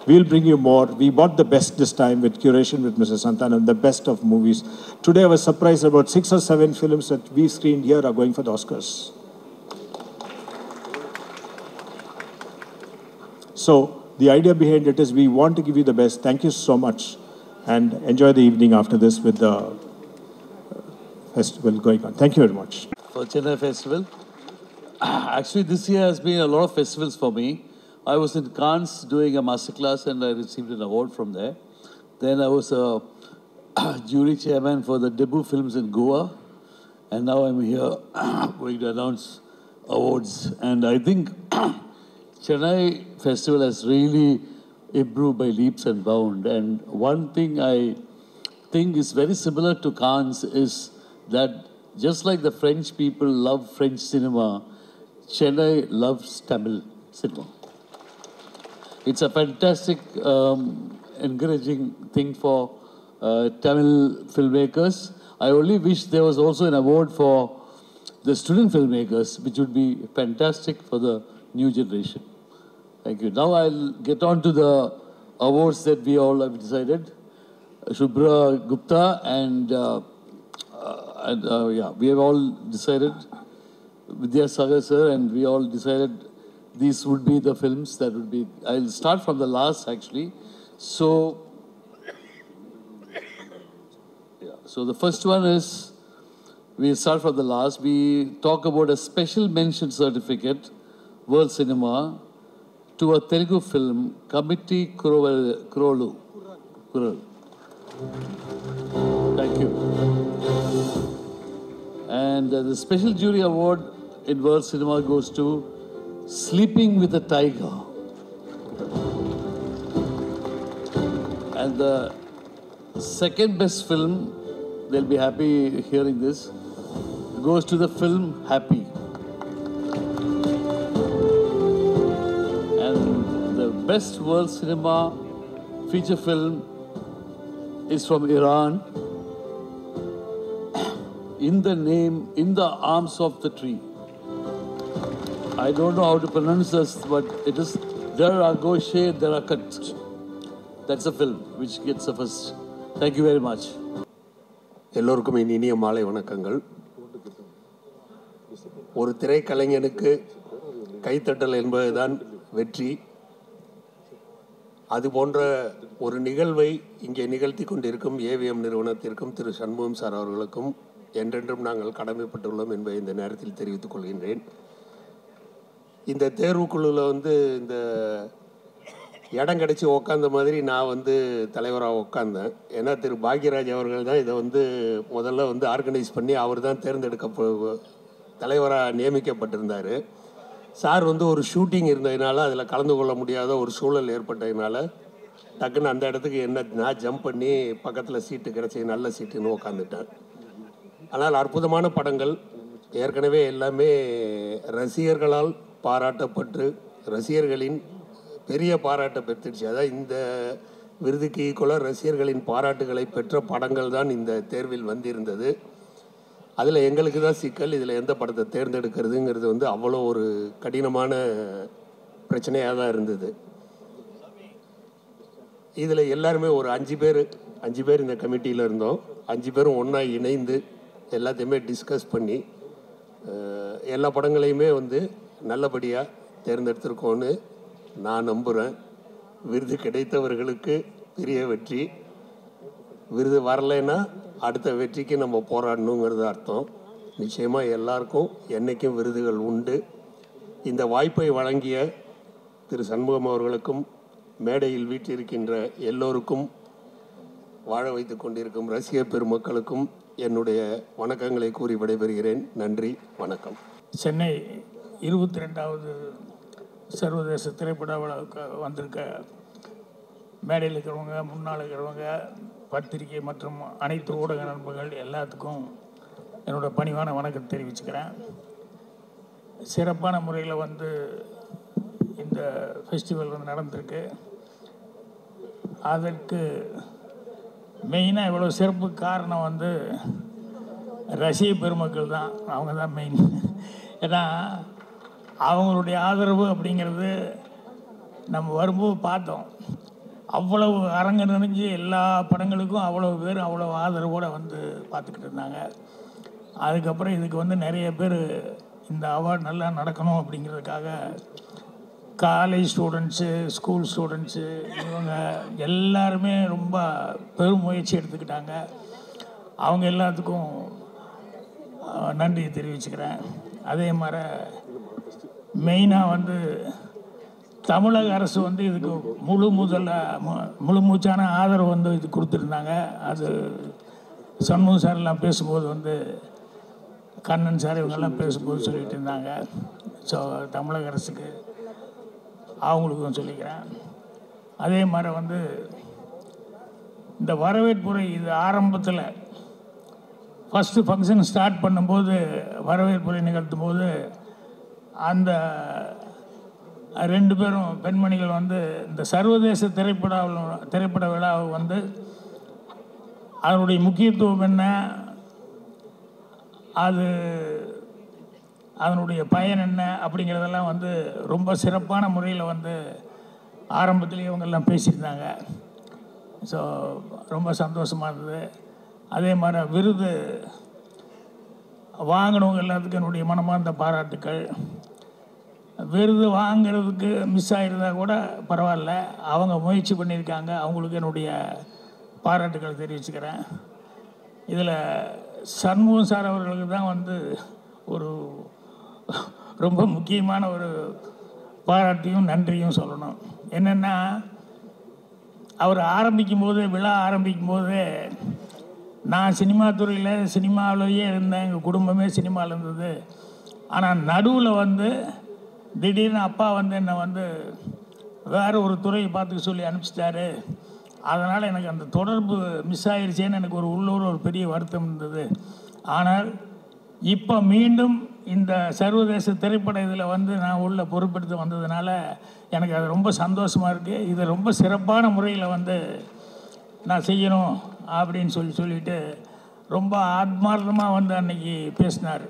We'll bring you more. We bought the best this time with curation with Mr. Santanam, the best of movies. Today I was surprised about 6 or 7 films that we screened here are going for the Oscars. So the idea behind it is we want to give you the best. Thank you so much. And enjoy the evening after this with the festival going on. Thank you very much. For Chennai Festival. Actually, this year has been a lot of festivals for me. I was in Cannes doing a masterclass and I received an award from there. Then I was a jury chairman for the debut films in Goa. And now I'm here going to announce awards. And I think Chennai Festival has really improved by leaps and bounds. And one thing I think is very similar to Cannes is that just like the French people love French cinema, Chennai loves Tamil cinema. It's a fantastic, encouraging thing for Tamil filmmakers. I only wish there was also an award for the student filmmakers, which would be fantastic for the new generation. Thank you. Now I'll get on to the awards that we all have decided. Shubhra Gupta and we have all decided, Vidya Sagar sir, and we all decided these would be the films that would be. I'll start from the last actually. So the first one is, we'll start from the last. We talk about a special mention certificate, World Cinema, to a Telugu film, Committee Kurolu. Thank you. And the special jury award in World Cinema goes to Sleeping with a Tiger. And the second best film, they'll be happy hearing this, goes to the film Happy. And the best World Cinema feature film is from Iran, In the Arms of the Tree. I don't know how to pronounce this, but it is Dara Goshe Darakat. That's a film which gets the first. Thank you very much. எல்லோருக்கும் இனிய மாலை வணக்கங்கள். ஒரு திரைக்கலைஞனுக்கு கைத்தட்டல் என்பதுதான் வெற்றி. அது போன்ற ஒரு நிகழ்வை இங்கே நிகழ்த்தி கொண்டிருக்கும் ஏவிஎம் நிறுவனத்திற்கும் திரு சண்முகம் சார் அவர்களுக்கும் என்றென்றும் நாங்கள் கடமைப்பட்டுள்ளோம் என்பதை இந்த நேரத்தில் தெரிவித்துக் கொள்கின்றேன். இந்த தேர்வுக்குழுவில் இந்த இடம் கிடச்சி உக்காந்த மாதிரி நான் தலைவராக உட்காந்தேன். ஏன்னா திரு பாக்யராஜ் அவர்கள் தான் இதை முதல்ல ஆர்கனைஸ் பண்ணி அவர் தான் தலைவராக நியமிக்கப்பட்டிருந்தார். சார் ஒரு ஷூட்டிங் இருந்ததுனால அதில் கலந்து கொள்ள முடியாத ஒரு சூழல் ஏற்பட்டதுனால டக்குன்னு அந்த இடத்துக்கு நான் ஜம்ப் பண்ணி பக்கத்தில் சீட்டு கிடச்சி நல்ல சீட்டுன்னு உட்காந்துட்டேன். ஆனால் அற்புதமான படங்கள் ஏற்கனவே எல்லாமே ரசிகர்களால் பாராட்டப்பட்டு ரசிகர்களின் பெரிய பாராட்டை பெற்றுச்சு. அதாவது இந்த விருதுக்கு ஈக்குவலாக ரசிகர்களின் பாராட்டுகளை பெற்ற படங்கள் தான் இந்த தேர்வில் வந்திருந்தது. அதில் எங்களுக்கு தான் சிக்கல், இதில் எந்த படத்தை தேர்ந்தெடுக்கிறதுங்கிறது அவ்வளோ ஒரு கடினமான பிரச்சனையாக தான் இருந்தது. இதில் எல்லாருமே ஒரு 5 பேர் இந்த கமிட்டியில் இருந்தோம். 5 பேரும் ஒன்றா இணைந்து எல்லாத்தையுமே டிஸ்கஸ் பண்ணி எல்லா படங்களையுமே நல்லபடியாக தேர்ந்தெடுத்திருக்கோன்னு நான் நம்புகிறேன். விருது கிடைத்தவர்களுக்கு பெரிய வெற்றி, விருது வரலைன்னா அடுத்த வெற்றிக்கு நம்ம போராடணுங்கிறது அர்த்தம். நிச்சயமாக எல்லாருக்கும் என்றைக்கும் விருதுகள் உண்டு. இந்த வாய்ப்பை வழங்கிய திரு சண்முகம் அவர்களுக்கும் மேடையில் வீற்றிருக்கின்ற எல்லோருக்கும் வாழ வைத்து கொண்டிருக்கும் ரசிக பெருமக்களுக்கும் என்னுடைய வணக்கங்களை கூறி விடைபெறுகிறேன். நன்றி, வணக்கம். சென்னை 22வது சர்வதேச திரைப்பட விழாவுக்கு வந்திருக்க மேடையில் இருக்கிறவங்க, முன்னால் இருக்கிறவங்க, பத்திரிகை மற்றும் அனைத்து ஊடக நண்பர்கள் எல்லாத்துக்கும் என்னோடய பணிவான வணக்கம் தெரிவிச்சுக்கிறேன். சிறப்பான முறையில் இந்த ஃபெஸ்டிவல் நடந்திருக்கு. அதற்கு மெயினாக இவ்வளோ சிறப்பு காரணம் ரசிக பெருமக்கள் தான். அவங்க தான் மெயின். ஏன்னா அவங்களுடைய ஆதரவு அப்படிங்கிறது நம்ம வரும்போது பார்த்தோம். அவ்வளவு அரங்கு நிறைஞ்சு எல்லா படங்களுக்கும் அவ்வளோ பேர் அவ்வளோ ஆதரவோடு வந்து பார்த்துக்கிட்டு இருந்தாங்க. அதுக்கப்புறம் இதுக்கு வந்து நிறைய பேர் இந்த அவார்டு நல்லா நடக்கணும் அப்படிங்கிறதுக்காக காலேஜ் ஸ்டூடெண்ட்ஸு, ஸ்கூல் ஸ்டூடெண்ட்ஸு, இவங்க எல்லாருமே ரொம்ப பெரும் முயற்சி எடுத்துக்கிட்டாங்க. அவங்க எல்லாத்துக்கும் நன்றி தெரிவிச்சுக்கிறேன். அதே மாதிரி மெயினாக வந்து தமிழக அரசு வந்து இதுக்கு முழு மூச்சான ஆதரவு வந்து இது கொடுத்துருந்தாங்க. அது சண்முகம் சார்லாம் பேசும்போது வந்து கண்ணன் சார் இவங்கெல்லாம் பேசும்போது சொல்லிகிட்டு இருந்தாங்க. ஸோ தமிழக அரசுக்கு அவங்களுக்கும் சொல்லிக்கிறேன். அதே மாதிரி வந்து இந்த வரவேற்புரை இது ஆரம்பத்தில் ஃபஸ்ட்டு ஃபங்க்ஷன் ஸ்டார்ட் பண்ணும்போது வரவேற்புரை நிகழ்த்தும் போது அந்த 2 பேரும் பெண்மணிகள் வந்து இந்த சர்வதேச திரைப்பட விழாவை வந்து அதனுடைய முக்கியத்துவம் என்ன, அதனுடைய பயன் என்ன அப்படிங்கிறதெல்லாம் வந்து ரொம்ப சிறப்பான முறையில் வந்து ஆரம்பத்துலேயே இவங்கெல்லாம் பேசியிருந்தாங்க. ஸோ ரொம்ப சந்தோஷமாக இருந்தது. அதே மாதிரி விருது வாங்கினவங்க எல்லாத்துக்கும் என்னுடைய மனமார்ந்த பாராட்டுக்கள். விருது வாங்கிறதுக்கு மிஸ் ஆகிருந்தால் கூட பரவாயில்ல, அவங்க முயற்சி பண்ணியிருக்காங்க, அவங்களுக்கு என்னுடைய பாராட்டுக்கள் தெரிவிச்சுக்கிறேன். இதில் சண்முகம் சார் அவர்களுக்கு தான் வந்து ஒரு ரொம்ப முக்கியமான ஒரு பாராட்டியும் நன்றியும் சொல்லணும். என்னென்னா, அவர் விழா ஆரம்பிக்கும் போதே நான் சினிமா துறையில் சினிமாவிலேயே இருந்தேன், எங்கள் குடும்பமே சினிமாவில் இருந்தது. ஆனால் நடுவில் வந்து திடீர்னு அப்பா வந்து என்னை வந்து வேறு ஒரு துறையை பார்த்துக்க சொல்லி அனுப்பிச்சிட்டாரு. அதனால் எனக்கு அந்த தொடர்பு மிஸ் ஆகிடுச்சேன்னு எனக்கு உள்ளூர் ஒரு பெரிய வருத்தம் இருந்தது. ஆனால் இப்போ மீண்டும் இந்த சர்வதேச திரைப்பட இதில் வந்து நான் உள்ள பொறுப்பெடுத்து வந்ததுனால எனக்கு அது ரொம்ப சந்தோஷமாக இருக்குது. இதை ரொம்ப சிறப்பான முறையில் வந்து நான் செய்யணும் அப்படின்னு சொல்லிட்டு ரொம்ப ஆத்மார்த்தமாக வந்து அன்றைக்கி பேசினார்.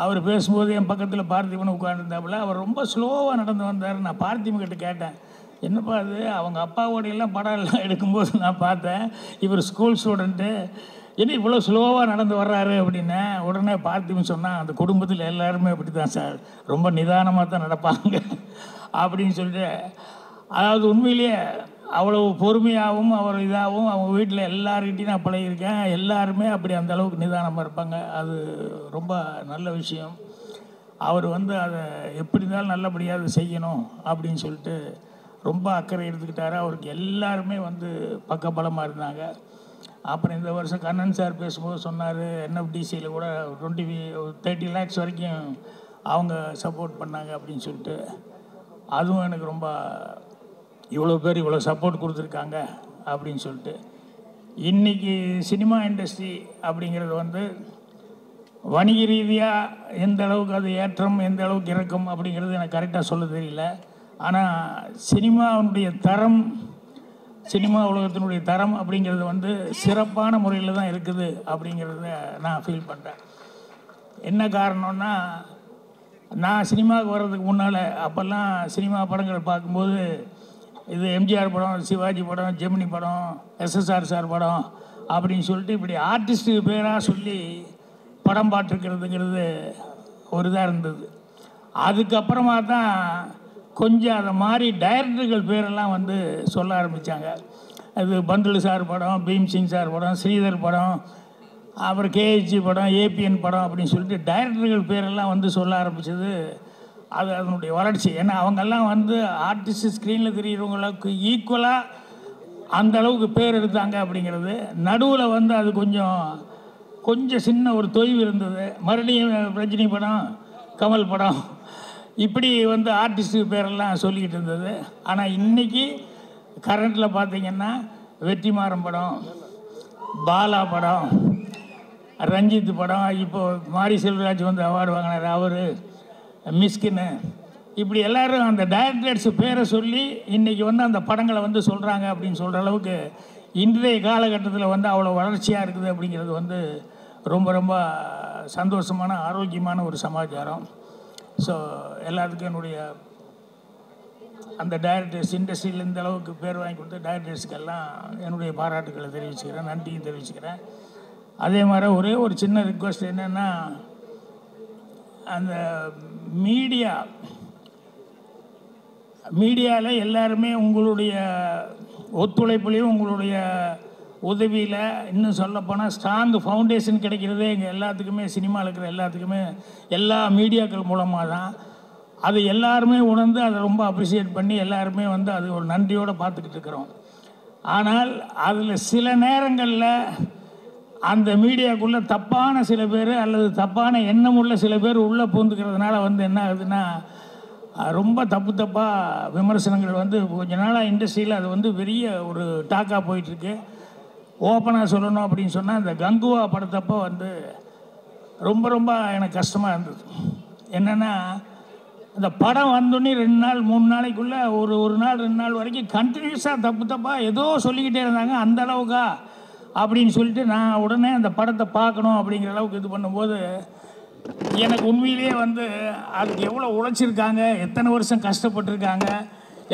அவர் பேசும்போது என் பக்கத்தில் பார்த்திபன் உட்காந்துருந்தாப்புல. அவர் ரொம்ப ஸ்லோவாக நடந்து வந்தார். நான் பார்த்திபன்கிட்ட கேட்டேன், என்னப்பா அது, அவங்க அப்பாவோடையெல்லாம் படம் எல்லாம் எடுக்கும்போது நான் பார்த்தேன், இவர் ஸ்கூல் ஸ்டூடெண்ட்டு, என்ன இவ்வளோ ஸ்லோவாக நடந்து வர்றாரு அப்படின்னு. உடனே பார்த்திபன் சொன்னால், அந்த குடும்பத்தில் எல்லாருமே அப்படி தான் சார், ரொம்ப நிதானமாக தான் நடப்பாங்க அப்படின்னு சொல்லிட்டு, அதாவது உண்மையிலேயே அவ்வளோ பொறுமையாகவும் அவர் இதாகவும் அவங்க வீட்டில் எல்லார்கிட்டையும் நான் பழகியிருக்கேன். எல்லாருமே அப்படி அந்த அளவுக்கு நிதானமாக இருப்பாங்க. அது ரொம்ப நல்ல விஷயம். அவர் வந்து அதை எப்படி இருந்தாலும் நல்லபடியாக அதை செய்யணும் அப்படின்னு சொல்லிட்டு ரொம்ப அக்கறை எடுத்துக்கிட்டாரு. அவருக்கு எல்லாருமே வந்து பக்கபலமாக இருந்தாங்க. அப்புறம் இந்த வருஷம் கண்ணன் சார் பேசும்போது சொன்னார், என்எஃப்டிசியில் கூட 30 lakhs வரைக்கும் அவங்க சப்போர்ட் பண்ணாங்க அப்படின்னு சொல்லிட்டு. அதுவும் எனக்கு ரொம்ப, இவ்வளோ பேர் இவ்வளோ சப்போர்ட் கொடுத்துருக்காங்க அப்படின்னு சொல்லிட்டு. இன்றைக்கி சினிமா இண்டஸ்ட்ரி அப்படிங்கிறது வந்து வணிக ரீதியாக எந்த அளவுக்கு அது ஏற்றம், எந்த அளவுக்கு இறக்கம் அப்படிங்கிறது எனக்கு கரெக்டாக சொல்ல தெரியல. ஆனால் சினிமாவுடைய தரம், சினிமா உலகத்தினுடைய தரம் அப்படிங்கிறது வந்து சிறப்பான முறையில் தான் இருக்குது அப்படிங்கிறத நான் ஃபீல் பண்ணுறேன். என்ன காரணம்னா, நான் சினிமாவுக்கு வர்றதுக்கு முன்னால் அப்போல்லாம் சினிமா படங்கள் பார்க்கும்போது இது எம்ஜிஆர் படம், சிவாஜி படம், ஜெமினி படம், எஸ்எஸ்ஆர் சார் படம் அப்படின்னு சொல்லிட்டு இப்படி ஆர்டிஸ்ட்டுக்கு பேராக சொல்லி படம் பார்த்துருக்கிறதுங்கிறது ஒரு இதாக இருந்தது. அதுக்கப்புறமா தான் கொஞ்சம் அதை மாதிரி டைரக்டர்கள் பேரெல்லாம் வந்து சொல்ல ஆரம்பித்தாங்க. அது பந்துலு சார் படம், பீம்சிங் சார் படம், ஸ்ரீதர் படம், அப்புறம் கேஹெச்சி படம், ஏபிஎன் படம் அப்படின்னு சொல்லிட்டு டைரக்டர்கள் பேரெல்லாம் வந்து சொல்ல ஆரம்பித்தது. அது அதனுடைய வளர்ச்சி. ஏன்னா அவங்கெல்லாம் வந்து ஆர்டிஸ்ட் ஸ்க்ரீனில் தெரிகிறவங்களுக்கு ஈக்குவலாக அந்த அளவுக்கு பேர் எடுத்தாங்க அப்படிங்கிறது. நடுவில் வந்து அது கொஞ்சம் சின்ன ஒரு தொய்வு இருந்தது. மறுபடியும் ரஜினி படம், கமல் படம், இப்படி வந்து ஆர்டிஸ்ட்டுக்கு பேரெல்லாம் சொல்லிக்கிட்டு இருந்தது. ஆனால் இன்றைக்கி கரண்டில் பார்த்திங்கன்னா வெற்றிமாறன் படம், பாலா படம், ரஞ்சித் படம், இப்போது மாரி செல்வராஜ் வந்து அவார்டு வாங்கினார், அவர், மிஸ்கின்னு, இப்படி எல்லோரும் அந்த டைரக்டர்ஸ் பேரை சொல்லி இன்றைக்கி வந்து அந்த படங்களை வந்து சொல்கிறாங்க அப்படின்னு சொல்கிற அளவுக்கு இன்றைய காலகட்டத்தில் வந்து அவ்வளோ வளர்ச்சியாக இருக்குது அப்படிங்கிறது வந்து ரொம்ப ரொம்ப சந்தோஷமான, ஆரோக்கியமான ஒரு சமாச்சாரம். ஸோ எல்லாத்துக்கும் என்னுடைய அந்த டைரக்டர்ஸ் இண்டஸ்ட்ரியில் இந்த அளவுக்கு பேர் வாங்கி கொடுத்த டைரக்டர்ஸுக்கெல்லாம் என்னுடைய பாராட்டுக்களை தெரிவிச்சுக்கிறேன், நன்றியும் தெரிவிச்சுக்கிறேன். அதே மாதிரி ஒரே ஒரு சின்ன ரிக்வெஸ்ட் என்னென்னா, அந்த மீடியாவில் எல்லாருமே உங்களுடைய ஒத்துழைப்புலையும் உங்களுடைய உதவியில், இன்னும் சொல்லப்போனால் ஸ்ட்ராங் ஃபவுண்டேஷன் கிடைக்கிறதே எங்கள் எல்லாத்துக்குமே, சினிமாவில் இருக்கிற எல்லாத்துக்குமே எல்லா மீடியாக்கள் மூலமாக தான். அது எல்லாருமே உணர்ந்து அதை ரொம்ப அப்ரிஷியேட் பண்ணி எல்லாருமே வந்து அது ஒரு நன்றியோடு பார்த்துக்கிட்டு இருக்கிறோம். ஆனால் அதில் சில நேரங்களில் அந்த மீடியாக்குள்ளே தப்பான சில பேர் அல்லது தப்பான எண்ணம் உள்ள சில பேர் உள்ளே பூந்துக்கிறதுனால வந்து என்ன ஆகுதுன்னா, ரொம்ப தப்பாக விமர்சனங்கள் வந்து கொஞ்ச நாளாக இண்டஸ்ட்ரியில் அது வந்து பெரிய ஒரு டாக்காக போயிட்டுருக்கு. ஓப்பனாக சொல்லணும் அப்படின்னு சொன்னால், இந்த கங்குவா படத்தப்போ வந்து ரொம்ப ரொம்ப எனக்கு கஷ்டமாக இருந்தது. என்னென்னா, அந்த படம் வந்தோடனே 2 நாள் 3 நாளைக்குள்ளே ஒரு நாள் 2 நாள் வரைக்கும் கண்டினியூஸாக தப்பாக ஏதோ சொல்லிக்கிட்டே இருந்தாங்க. அந்த அளவுக்கா அப்படின்னு சொல்லிட்டு நான் உடனே அந்த படத்தை பார்க்கணும் அப்படிங்கிற அளவுக்கு இது பண்ணும்போது எனக்கு உண்மையிலேயே வந்து அதுக்கு எவ்வளோ உழைச்சிருக்காங்க, எத்தனை வருஷம் கஷ்டப்பட்டுருக்காங்க.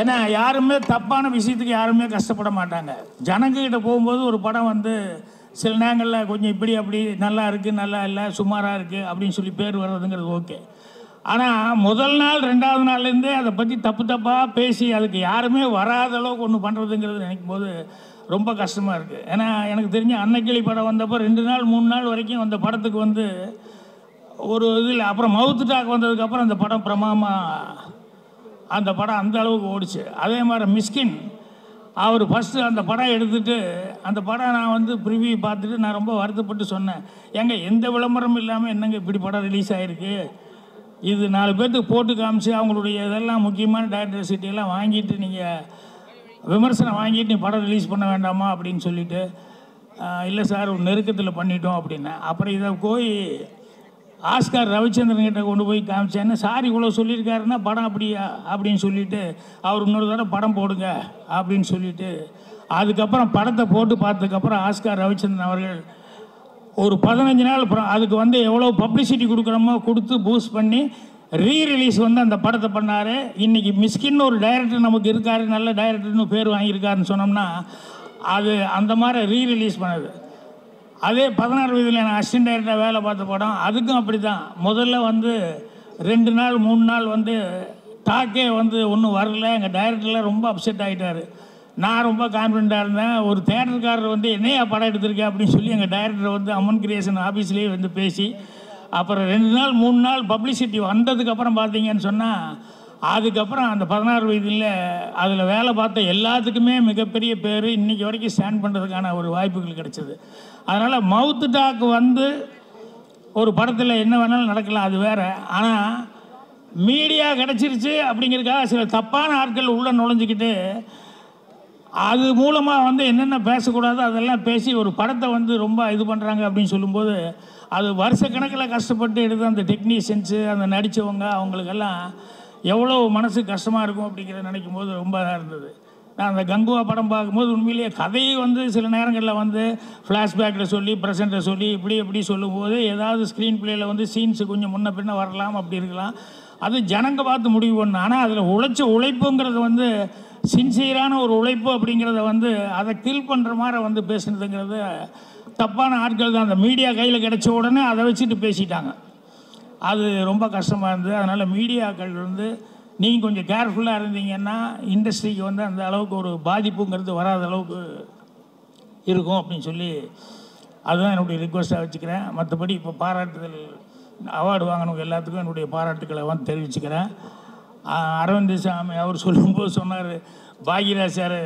ஏன்னா யாருமே தப்பான விஷயத்துக்கு யாருமே கஷ்டப்பட மாட்டாங்க. ஜனங்கக்கிட்ட போகும்போது ஒரு படம் வந்து சில நேரங்களில் கொஞ்சம் இப்படி அப்படி நல்லா இருக்குது, நல்லா இல்லை, சுமாராக இருக்குது அப்படின்னு சொல்லி பேர் வர்றதுங்கிறது ஓகே. ஆனால் முதல் நாள் 2வது நாள்லேருந்தே அதை பற்றி தப்பாக பேசி அதுக்கு யாருமே வராத அளவுக்கு ஒன்று பண்ணுறதுங்கிறது நினைக்கும் போது ரொம்ப கஷ்டமாக இருக்குது. ஏன்னா எனக்கு தெரிஞ்ச அன்னக்கிளி படம் வந்தப்போ 2 நாள் 3 நாள் வரைக்கும் அந்த படத்துக்கு வந்து ஒரு இதில், அப்புறம் மவுத்து டாக் வந்ததுக்கப்புறம் அந்த படம் பிரமாதமாக அந்த படம் அந்த அளவுக்கு ஓடிச்சு. அதே மாதிரி மிஸ்கின் அவர் ஃபஸ்ட்டு அந்த படம் எடுத்துகிட்டு அந்த படம் நான் வந்து ப்ரிவியூ பார்த்துட்டு நான் ரொம்ப வருத்தப்பட்டு சொன்னேன், ஏங்க எந்த விளம்பரமும் இல்லாமல் என்னங்க இப்படி படம் ரிலீஸ் ஆகிருக்கு, இது 4 பேர்த்துக்கு போட்டு காமிச்சு அவங்களுடைய இதெல்லாம் முக்கியமான டைரக்டர் சீட்டையெல்லாம் வாங்கிட்டு நீங்கள் விமர்சனம் வாங்கிட்டு நீ படம் ரிலீஸ் பண்ண வேண்டாமா அப்படின்னு சொல்லிவிட்டு, இல்லை சார் ஒரு நெருக்கத்தில் பண்ணிட்டோம் அப்படின்னேன். அப்புறம் இதை போய் ஆஸ்கார் ரவிச்சந்திரன் கிட்ட கொண்டு போய் காமிச்சேன்னு, சார் இவ்வளோ சொல்லியிருக்காருன்னா படம் அப்படியா அப்படின்னு சொல்லிவிட்டு அவர் இன்னொரு தடவை படம் போடுங்க அப்படின்னு சொல்லிவிட்டு, அதுக்கப்புறம் படத்தை போட்டு பார்த்ததுக்கப்புறம் ஆஸ்கார் ரவிச்சந்திரன் அவர்கள் ஒரு 15 நாள் அப்புறம் அதுக்கு வந்து எவ்வளோ பப்ளிசிட்டி கொடுக்குறோமோ கொடுத்து பூஸ்ட் பண்ணி ரீரிலீஸ் வந்து அந்த படத்தை பண்ணார். இன்றைக்கி மிஸ்கின்னு ஒரு டைரக்டர் நமக்கு இருக்கார், நல்ல டைரக்டர்னு பேர் வாங்கியிருக்காருன்னு சொன்னோம்னா அது அந்த மாதிரி ரீரிலீஸ் பண்ணது. அதே 16 வயதில் நான் அசிஸ்டன்ட் டைரக்டராக வேலை பார்த்த படம், அதுக்கும் அப்படி தான். முதல்ல வந்து 2 நாள் 3 நாள் வந்து டாக்கே வந்து ஒன்றும் வரல, எங்கள் டைரக்டரில் ரொம்ப அப்செட் ஆகிட்டார். நான் ரொம்ப கான்ஃபிடண்ட்டாக இருந்தேன். ஒரு தேட்டருக்காரர் வந்து என்னையா படம் எடுத்திருக்கேன் அப்படின்னு சொல்லி எங்கள் டைரக்டர் வந்து அம்மன் கிரியேஷன் ஆஃபீஸ்லேயே வந்து பேசி, அப்புறம் 2 நாள் 3 நாள் பப்ளிசிட்டி வந்ததுக்கப்புறம் பார்த்தீங்கன்னு சொன்னால், அதுக்கப்புறம் அந்த 16 வயதில் அதில் வேலை பார்த்த எல்லாத்துக்குமே மிகப்பெரிய பேர் இன்றைக்கி வரைக்கும் ஸ்டாண்ட் பண்ணுறதுக்கான ஒரு வாய்ப்புகள் கிடைச்சிது. அதனால் மவுத்து டாக் வந்து ஒரு படத்தில் என்ன வேணாலும் நடக்கலாம், அது வேறு. ஆனால் மீடியா கிடச்சிருச்சு அப்படிங்கிறதுக்காக சில தப்பான ஆட்கள் உள்ளே நுழைஞ்சிக்கிட்டு அது மூலமாக வந்து என்னென்ன பேசக்கூடாதோ அதெல்லாம் பேசி ஒரு படத்தை வந்து ரொம்ப இது பண்ணுறாங்க அப்படின்னு சொல்லும்போது, அது வருஷக்கணக்கில் கஷ்டப்பட்டு எடுத்து அந்த டெக்னீஷியன்ஸு அந்த நடித்தவங்க அவங்களுக்கெல்லாம் எவ்வளோ மனசு கஷ்டமாக இருக்கும் அப்படிங்கிறத நினைக்கும் போது ரொம்ப இதாக இருந்தது. நான் அந்த கங்குவா படம் பார்க்கும்போது உண்மையிலேயே கதையை வந்து சில நேரங்களில் வந்து ஃப்ளாஷ்பேக்கில் சொல்லி ப்ரெசென்ட்டை சொல்லி இப்படி சொல்லும்போது ஏதாவது ஸ்க்ரீன் பிளேயில் வந்து சீன்ஸு கொஞ்சம் முன்ன பின்ன வரலாம், அப்படி இருக்கலாம். அது ஜனங்க பார்த்து முடிவு பண்ணணும். ஆனால் அதில் உழைப்புங்கிறது வந்து சின்சியரான ஒரு உழைப்பு அப்படிங்கிறத வந்து அதை கில் பண்ணுற மாதிரி வந்து பேசுனதுங்கிறது தப்பான ஆட்கள் தான். அந்த மீடியா கையில் கிடைச்ச உடனே அதை வச்சுட்டு பேசிட்டாங்க. அது ரொம்ப கஷ்டமாக இருந்தது. அதனால் மீடியாக்கள் வந்து நீங்கள் கொஞ்சம் கேர்ஃபுல்லாக இருந்தீங்கன்னா இண்டஸ்ட்ரிக்கு வந்து அந்த அளவுக்கு ஒரு பாதிப்புங்கிறது வராத அளவுக்கு இருக்கும் அப்படின்னு சொல்லி அதுதான் என்னுடைய ரிக்வெஸ்ட்டாக வச்சுக்கிறேன். மற்றபடி இப்போ பாராட்டுதல் அவார்டு வாங்கினவங்க எல்லாத்துக்கும் என்னுடைய பாராட்டுக்களை வந்து தெரிவிச்சுக்கிறேன். அரவிந்த் சாமி அவர் சொல்லும்போது சொன்னார், பாக்யராஜ் சார்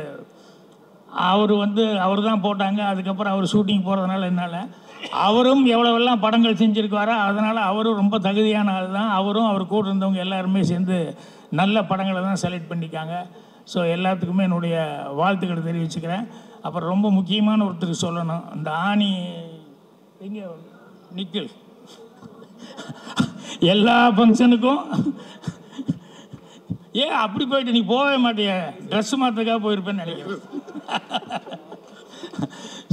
அவர் தான் போட்டாங்க, அதுக்கப்புறம் அவர் ஷூட்டிங் போகிறதுனால என்னால் அவரும் எவ்வளோவெல்லாம் படங்கள் செஞ்சுருக்காரோ அதனால் அவரும் ரொம்ப தகுதியான ஆள் தான். அவரும் அவர் கூட இருந்தவங்க எல்லாருமே சேர்ந்து நல்ல படங்களை தான் செலக்ட் பண்ணிக்காங்க. ஸோ எல்லாத்துக்குமே என்னுடைய வாழ்த்துக்களை தெரிவிச்சுக்கிறேன். அப்புறம் ரொம்ப முக்கியமான ஒருத்தருக்கு சொல்லணும், இந்த ஆணி எங்கே நிக்கில் எல்லா ஃபங்க்ஷனுக்கும் ஏன் அப்படி போயிட்டு நீ போகவே மாட்டிய, ட்ரெஸ்ஸு மாற்றுக்காக போயிருப்பேன்னு நினைக்கிறேன்.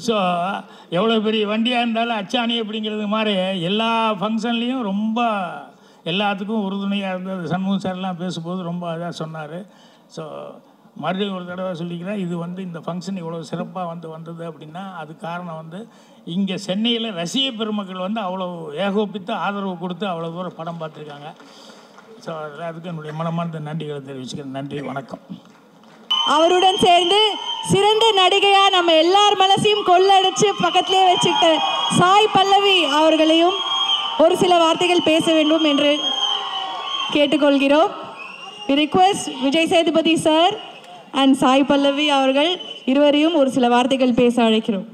ஸோ எவ்வளோ பெரிய வண்டியாக இருந்தாலும் அச்சாணி அப்படிங்கிறது மாதிரி எல்லா ஃபங்க்ஷன்லேயும் ரொம்ப எல்லாத்துக்கும் உறுதுணையாக இருந்தது. சண்முகம் சார்லாம் பேசும்போது ரொம்ப இதாக சொன்னார். ஸோ மறுபடியும் ஒரு தடவை சொல்லிக்கிறேன், இது வந்து இந்த ஃபங்க்ஷன் இவ்வளோ சிறப்பாக வந்தது அப்படின்னா அது காரணம் வந்து இங்கே சென்னையில் ரசிக பெருமக்கள் வந்து அவ்வளோ ஏகோபித்து ஆதரவு கொடுத்து அவ்வளோ தூரம் படம் பார்த்துருக்காங்க. ஸோ அதுக்கு என்னுடைய மனமார்ந்த நன்றிகளை தெரிவிச்சுக்கிறேன். நன்றி, வணக்கம். அவருடன் சேர்ந்து சிறந்த நடிகையா நம்ம எல்லார் மனசையும் கொள்ளடிச்சு பக்கத்திலே வச்சுக்கிட்ட சாய் பல்லவி அவர்களையும் ஒரு சில வார்த்தைகள் பேச வேண்டும் என்று கேட்டுக்கொள்கிறோம். Request Vijay Sethupathi sir and Sai Pallavi அவர்கள் இருவரையும் ஒரு சில வார்த்தைகள் பேச அழைக்கிறோம்.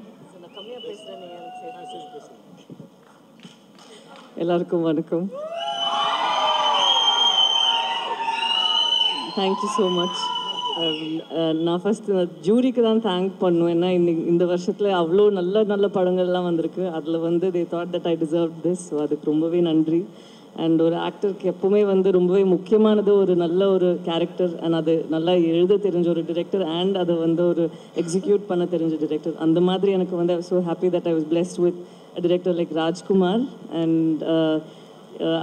எல்லாருக்கும் வணக்கம். Thank you so much. நான் ஃபஸ்ட்டு ஜூரிக்கு தான் தேங்க் பண்ணுவேன். ஏன்னா இந்த வருஷத்தில் அவ்வளோ நல்ல படங்கள்லாம் வந்திருக்கு. அதில் வந்து they thought that I deserve this. So அதுக்கு ரொம்பவே நன்றி. அண்ட் ஒரு ஆக்டருக்கு எப்போவுமே வந்து ரொம்பவே முக்கியமானது ஒரு நல்ல ஒரு கேரக்டர் அண்ட் அது நல்லா எழுத தெரிஞ்ச ஒரு டிரெக்டர் அண்ட் அதை வந்து ஒரு எக்ஸிக்யூட் பண்ண தெரிஞ்ச டிரெக்டர். அந்த மாதிரி எனக்கு வந்து I was so happy that I was blessed with director like Rajkumar. And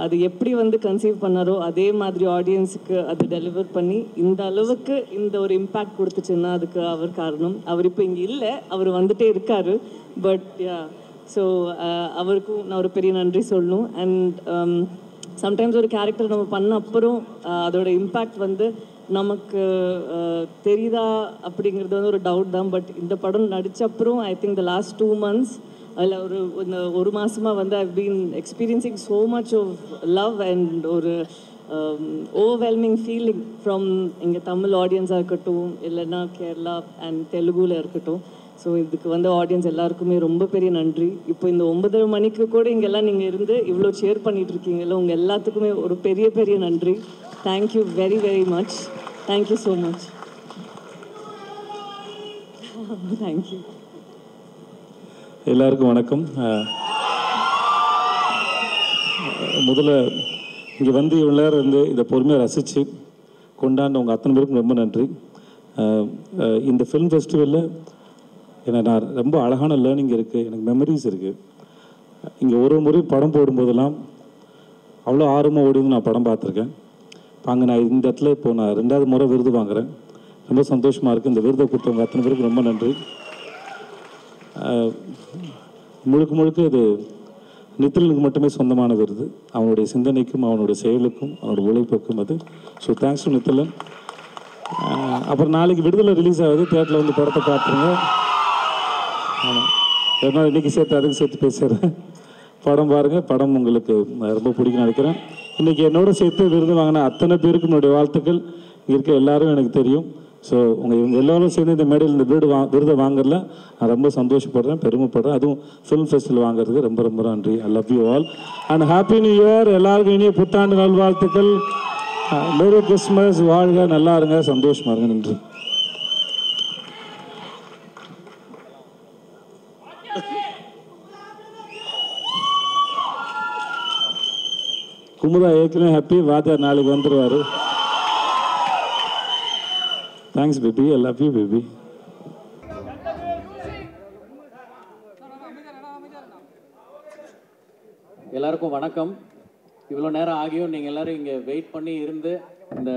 அது எப்படி வந்து கன்சீவ் பண்ணாரோ அதே மாதிரி ஆடியன்ஸுக்கு அது டெலிவர் பண்ணி இந்த அளவுக்கு இந்த ஒரு இம்பேக்ட் கொடுத்துச்சுன்னா அதுக்கு அவர் காரணம். அவர் இப்போ இங்கே இல்லை, அவர் வந்துட்டே இருக்காரு. பட் யா, ஸோ அவருக்கும் நான் ஒரு பெரிய நன்றி சொல்லணும். அண்ட் சம்டைம்ஸ் ஒரு கேரக்டர் நம்ம பண்ண அப்புறம் அதோட இம்பேக்ட் வந்து நமக்கு தெரியுதா அப்படிங்கிறது வந்து ஒரு டவுட் தான். பட் இந்த படம் நடித்த அப்புறம் I think the last 2 months அதில் ஒரு மாதமாக வந்து I've been experiencing so much of love and ஒரு ஓவர்வெல்மிங் ஃபீலிங் ஃப்ரம் இங்கே தமிழ் ஆடியன்ஸாக இருக்கட்டும், இல்லைன்னா கேரளா அண்ட் தெலுங்குல இருக்கட்டும். ஸோ இதுக்கு வந்து ஆடியன்ஸ் எல்லாருக்குமே ரொம்ப பெரிய நன்றி. இப்போ இந்த 9:30 மணிக்கு கூட இங்கெல்லாம் நீங்கள் இருந்து இவ்வளோ ஷேர் பண்ணிகிட்டு இருக்கீங்களோ உங்கள் எல்லாத்துக்குமே ஒரு பெரிய நன்றி. Thank you very very much. Thank you so much. Thank you. எல்லாருக்கும் வணக்கம். முதல்ல இங்கே வந்து இவ்வளோ நேரம் இருந்து இதை பொறுமையாக ரசித்து கொண்டாண்ட உங்கள் அத்தனை பேருக்கும் ரொம்ப நன்றி. இந்த ஃபிலிம் ஃபெஸ்டிவலில் நான் ரொம்ப அழகான லேர்னிங் இருக்குது, எனக்கு மெமரிஸ் இருக்குது. இங்கே ஒரு முறை படம் போடும்போதெல்லாம் அவ்வளோ ஆர்வமாக ஓடி நான் படம் பார்த்துருக்கேன். அங்கே நான் இந்த இடத்துல இப்போது நான் 2வது முறை விருது வாங்குகிறேன். ரொம்ப சந்தோஷமாக இருக்குது. இந்த விருதை கொடுத்தவங்க அத்தனை பேருக்கு ரொம்ப நன்றி. முழுக்க இது நித்திலனுக்கு மட்டுமே சொந்தமான விருது. அவனுடைய சிந்தனைக்கும் அவனுடைய செயலுக்கும் அவனுடைய உழைப்புக்கும் அது. So thanks to Nithilan. அப்புறம் நாளைக்கு விடுதலை ரிலீஸ் ஆகுது, தியேட்டரில் வந்து படத்தை பார்த்துருங்க. ஆமாம், எதனால் இன்றைக்கி சேர்த்து அதுக்கு சேர்த்து பேசுகிறேன். படம் பாருங்கள், படம் உங்களுக்கு ரொம்ப பிடிக்கும் நினைக்கிறேன். இன்றைக்கி என்னோட சேர்த்து விருது வாங்கின அத்தனை பேருக்கும் என்னுடைய வாழ்த்துக்கள். இங்கே இருக்க எல்லாரும் எனக்கு தெரியும். ஸோ இவங்க எல்லோரும் சேர்ந்து இந்த மேடையில் இந்த விருதை வாங்குறதுல நான் ரொம்ப சந்தோஷப்படுறேன், பெருமைப்படுறேன். அதுவும் ஃபிலிம் ஃபெஸ்டிவல் வாங்குறதுக்கு ரொம்ப நன்றி. I love you all and happy new year. எல்லாருக்கும் இனிய புத்தாண்டு நல்வாழ்த்துக்கள். Merry Christmas. வாழ்க, நல்லா இருங்க, சந்தோஷமா இருங்க. நன்றி. குமுதா ஏற்கனவே ஹாப்பி. வாத்தியார் நாளைக்கு வந்துடுவார். Thanks baby, I love you baby. எல்லாருக்கும் வணக்கம். இவ்வளோ நேரம் ஆகியும் நீங்கள் எல்லோரும் இங்கே வெயிட் பண்ணி இருந்து இந்த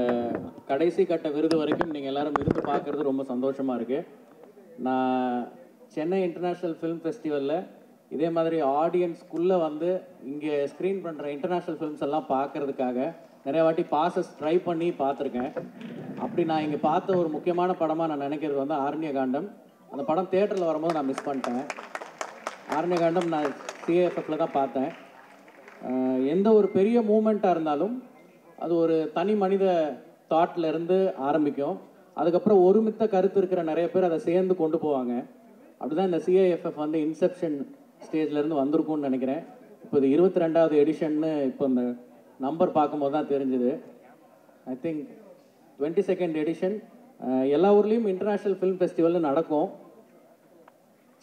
கடைசி கட்ட விருது வரைக்கும் நீங்கள் எல்லோரும் இருந்து பார்க்குறது ரொம்ப சந்தோஷமாக இருக்குது. நான் சென்னை இன்டர்நேஷ்னல் ஃபிலிம் ஃபெஸ்டிவலில் இதே மாதிரி ஆடியன்ஸ்குள்ளே வந்து இங்கே ஸ்க்ரீன் பண்ணுற இன்டர்நேஷ்னல் ஃபிலிம்ஸ் எல்லாம் பார்க்குறதுக்காக நிறைய வாட்டி பாசஸ் ட்ரை பண்ணி பார்த்துருக்கேன். அப்படி நான் இங்கே பார்த்த ஒரு முக்கியமான படமாக நான் நினைக்கிறது வந்து ஆரண்யகாண்டம். அந்த படம் தியேட்டரில் வரும்போது நான் மிஸ் பண்ணிட்டேன். ஆரண்யகாண்டம் நான் சிஏஎஃப்எஃப்ல தான் பார்த்தேன். எந்த ஒரு பெரிய மூமெண்ட்டாக இருந்தாலும் அது ஒரு தனி மனித தாட்டில் இருந்து ஆரம்பிக்கும். அதுக்கப்புறம் ஒருமித்த கருத்து இருக்கிற நிறைய பேர் அதை சேர்ந்து கொண்டு போவாங்க. அப்படிதான் இந்த சிஏஎஃப்எஃப் வந்து இன்செப்ஷன் ஸ்டேஜ்லேருந்து வந்திருக்கும்னு நினைக்கிறேன். இப்போ இது 22வது எடிஷன்னு இப்போ இந்த நம்பர் பார்க்கும்போது தான் தெரிஞ்சுது. I think 22nd edition. எல்லா ஊர்லேயும் இன்டர்நேஷ்னல் ஃபிலிம் ஃபெஸ்டிவல்னு நடக்கும்.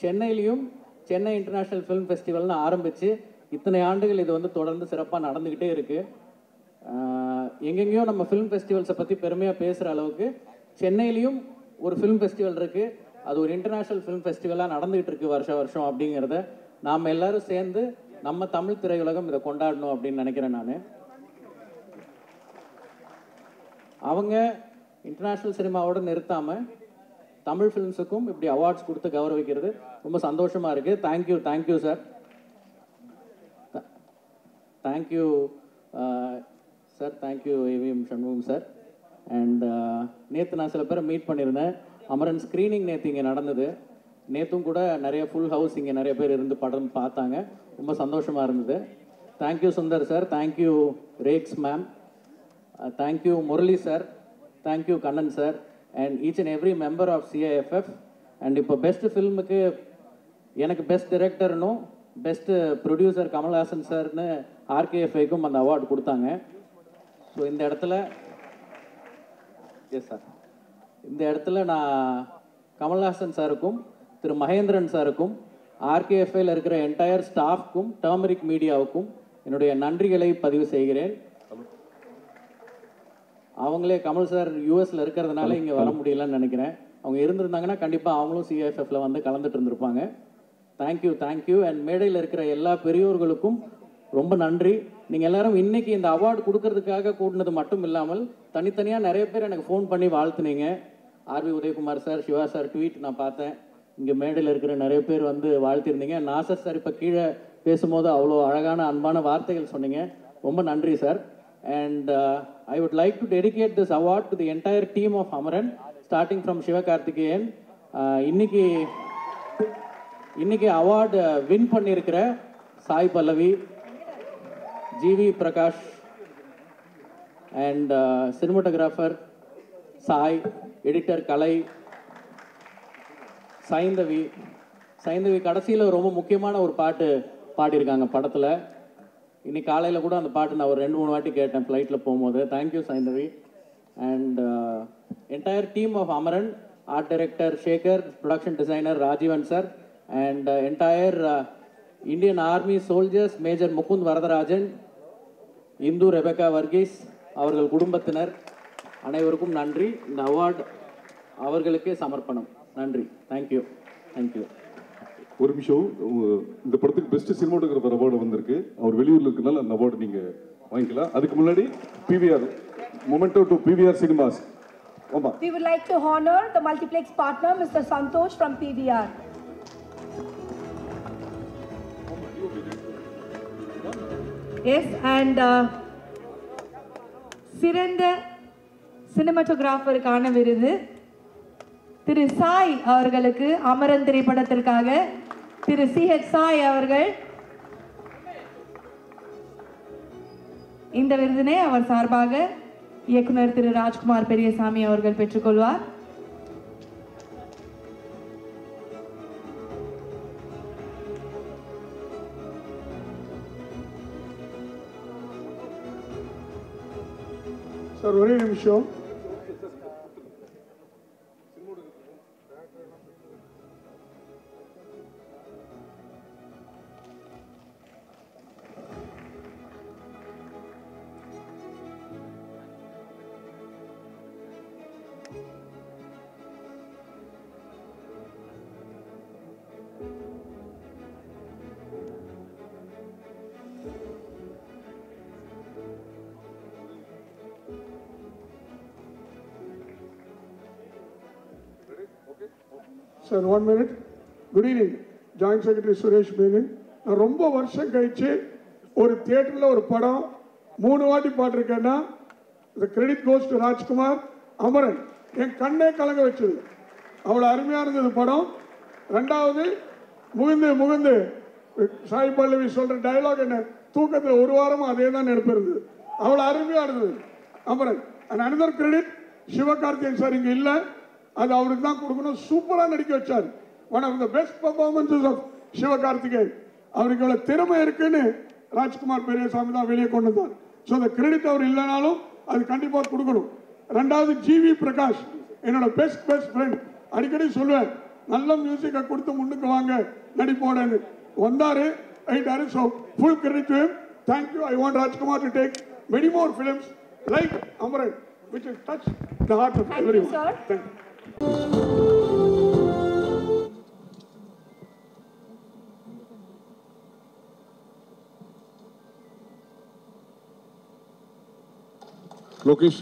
சென்னையிலையும் சென்னை இன்டர்நேஷ்னல் ஃபிலிம் ஃபெஸ்டிவல்னு ஆரம்பித்து இத்தனை ஆண்டுகள் இது வந்து தொடர்ந்து சிறப்பாக நடந்துக்கிட்டே இருக்குது. எங்கெங்கேயோ நம்ம ஃபிலிம் ஃபெஸ்டிவல்ஸை பற்றி பெருமையாக பேசுகிற அளவுக்கு சென்னையிலையும் ஒரு ஃபிலிம் ஃபெஸ்டிவல் இருக்குது. அது ஒரு இன்டர்நேஷ்னல் ஃபிலிம் ஃபெஸ்டிவலாக நடந்துகிட்டு இருக்குது வருஷம் அப்படிங்கிறத நாம் எல்லோரும் சேர்ந்து நம்ம தமிழ் திரையுலகம் இதை கொண்டாடணும் அப்படின்னு நினைக்கிறேன். நான் அவங்க இன்டர்நேஷ்னல் சினிமாவோடு நிறுத்தாமல் தமிழ் ஃபிலிம்ஸுக்கும் இப்படி அவார்ட்ஸ் கொடுத்து கௌரவிக்கிறது ரொம்ப சந்தோஷமாக இருக்குது. Thank you sir. Thank you sir. Thank you AVM Shanmugam sir. And நேற்று நான் சில பேரை மீட் பண்ணியிருந்தேன். அமரன் ஸ்க்ரீனிங் நேற்று இங்கே நடந்தது. நேற்றும் கூட நிறைய ஃபுல் ஹவுஸ் இங்கே நிறைய பேர் இருந்து படம் பார்த்தாங்க. ரொம்ப சந்தோஷமாக இருந்தது. Thank you Sundar sir. Thank you Rex ma'am. Thank you Murali sir. Thank you Kannan sir. And each and every member of CIFF. And இப்போ பெஸ்ட் ஃபில்முக்கு எனக்கு பெஸ்ட் டைரக்டர்னும் பெஸ்ட்டு ப்ரொடியூசர் கமல்ஹாசன் சார்னு ஆர்கேஎஃப்ஐக்கும் அந்த அவார்டு கொடுத்தாங்க. ஸோ இந்த இடத்துல எஸ் சார், இந்த இடத்துல நான் கமல்ஹாசன் சாருக்கும் திரு மகேந்திரன் சாருக்கும் ஆர்கேஎஃப்ஐயில் இருக்கிற என்டையர் ஸ்டாஃப்க்கும் டர்மரிக் மீடியாவுக்கும் என்னுடைய நன்றிகளை பதிவு செய்கிறேன். அவங்களே கமல் சார் யூஎஸில் இருக்கிறதுனால இங்கே வர முடியலன்னு நினைக்கிறேன். அவங்க இருந்திருந்தாங்கன்னா கண்டிப்பாக அவங்களும் சிஐஎஃப்எஃப்ல வந்து கலந்துட்டு இருந்திருப்பாங்க. தேங்க்யூ. அண்ட் மேடையில் இருக்கிற எல்லா பெரியோர்களுக்கும் ரொம்ப நன்றி. நீங்கள் எல்லாரும் இன்னைக்கு இந்த அவார்டு கொடுக்கறதுக்காக கூடினது மட்டும் இல்லாமல் தனித்தனியாக நிறைய பேர் எனக்கு ஃபோன் பண்ணி வாழ்த்துனீங்க. RV Udhayakumar sir, Siva sir tweet நான் பார்த்தேன். இங்கே மேடையில் இருக்கிற நிறைய பேர் வந்து வாழ்த்திருந்தீங்க. நாசர் சார் இப்போ கீழே பேசும்போது அவ்வளோ அழகான அன்பான வார்த்தைகள் சொன்னீங்க. ரொம்ப நன்றி sir. And I would like to dedicate this award to the entire team of Amaran, starting from Sivakarthikeyan. இன்னைக்கு அவார்டு வின் பண்ணியிருக்கிற Sai Pallavi, GV Prakash and cinematographer Sai, editor Kalai, Saindhavi கடைசியில் ரொம்ப முக்கியமான ஒரு பாட்டு பாடியிருக்காங்க படத்தில். இன்னைக்கு காலையில் கூட அந்த பாட்டு நான் ஒரு 2-3 வாட்டி கேட்டேன் ஃப்ளைட்டில் போகும்போது. Thank you Saindhavi. And entire team of Amaran, art director Sekar, production designer Rajeevan sir, and entire Indian army soldiers, major Mukund Varadarajan, Indhu Rebecca Varghese, அவர்கள் குடும்பத்தினர் அனைவருக்கும் நன்றி. இந்த அவார்டு அவர்களுக்கே சமர்ப்பணம். நன்றி. தேங்க்யூ. ஒரு நிமிஷம், இந்த படத்துக்கு பெஸ்ட் சினிமாட்டோகிராஃபர் அவார்டு வந்திருக்கு. அவர் வெளியூர்ல இருக்கனால அந்த அவார்டு நீங்க வாங்கிக்கலாம். அதுக்கு முன்னாடி PVR memento to PVR cinemas. ஆமா, we would like to honor the multiplex partner Mr. Santosh from PVR. Yes, and சிறந்த சினிமாட்டோகிராஃபருக்கான விருது திரு சாய் அவர்களுக்கு அமரன் திரைப்படத்திற்காக திரு CH சாய் அவர்கள் இந்த விருதினை அவர் சார்பாக இயக்குனர் திரு ராஜ்குமார் பெரியசாமி அவர்கள் பெற்றுக்கொள்வார். சார் ஒரே நிமிஷம். Sir 1 minute. Good evening. Joint secretary Suresh Menon. நான் ரொம்ப வருஷம் கழிச்சு ஒரு தியேட்டரில் ஒரு படம் 3 வாட்டி பாட்டிருக்கேன்னா the credit goes to Rajkumar Amaran. என் கண்ணே கலங்க வச்சது, அவ்வளோ அருமையாக இருந்தது படம். ரெண்டாவது முகுந்து சாய் பல்லவி சொல்கிற டயலாக் என்ன தூக்கத்தில் ஒரு வாரமும் அதே தான் நடிப்பிருந்தது. அவ்வளோ அருமையாக இருந்தது Amaran. And another credit Sivakarthikeyan sir இங்கே இல்லை, அது அவருக்கு தான் கொடுக்கணும். சூப்பராக நடிக்க வச்சார். One of the best performances of Sivakarthikeyan. அவருக்கு இவ்வளோ திறமை இருக்குன்னு ராஜ்குமார் பெரியசாமி தான் வெளியே கொண்டு வந்தார். ஸோ அந்த கிரெடிட் அவர் இல்லைனாலும் அது கண்டிப்பாக கொடுக்கணும். ரெண்டாவது ஜிவி பிரகாஷ், என்னோட பெஸ்ட் ஃப்ரெண்ட். அடிக்கடி சொல்லுவேன், நல்ல மியூசிக்கை கொடுத்து முன்னுக்கு வாங்க நடிப்போடன்னு. வந்தார், ஆயிட்டாரு. So full credit to him. Thank you. I want Rajkumar to take many more films like Amaran which will touch the heart of everyone. Thank you. Lokesh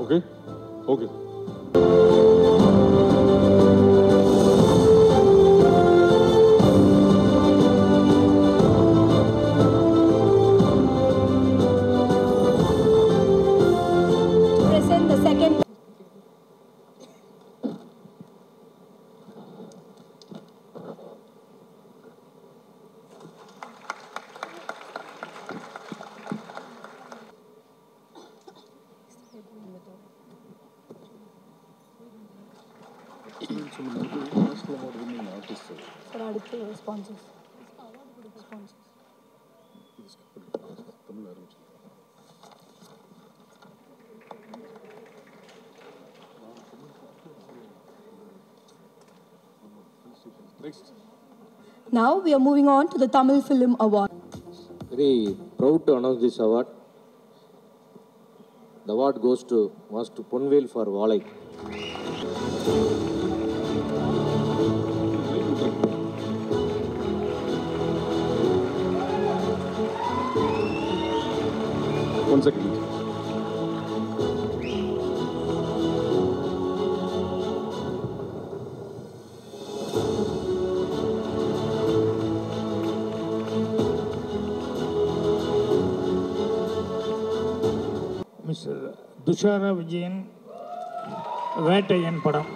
Okay? Okay. Present the second. Sir, அடுத்து sponsors. Next. Now we are moving on to the Tamil Film Award. Very proud to announce this award. The award goes to Ponvel for Valai. One second. Mister Dushara Vijayan Vettaiyan படம்.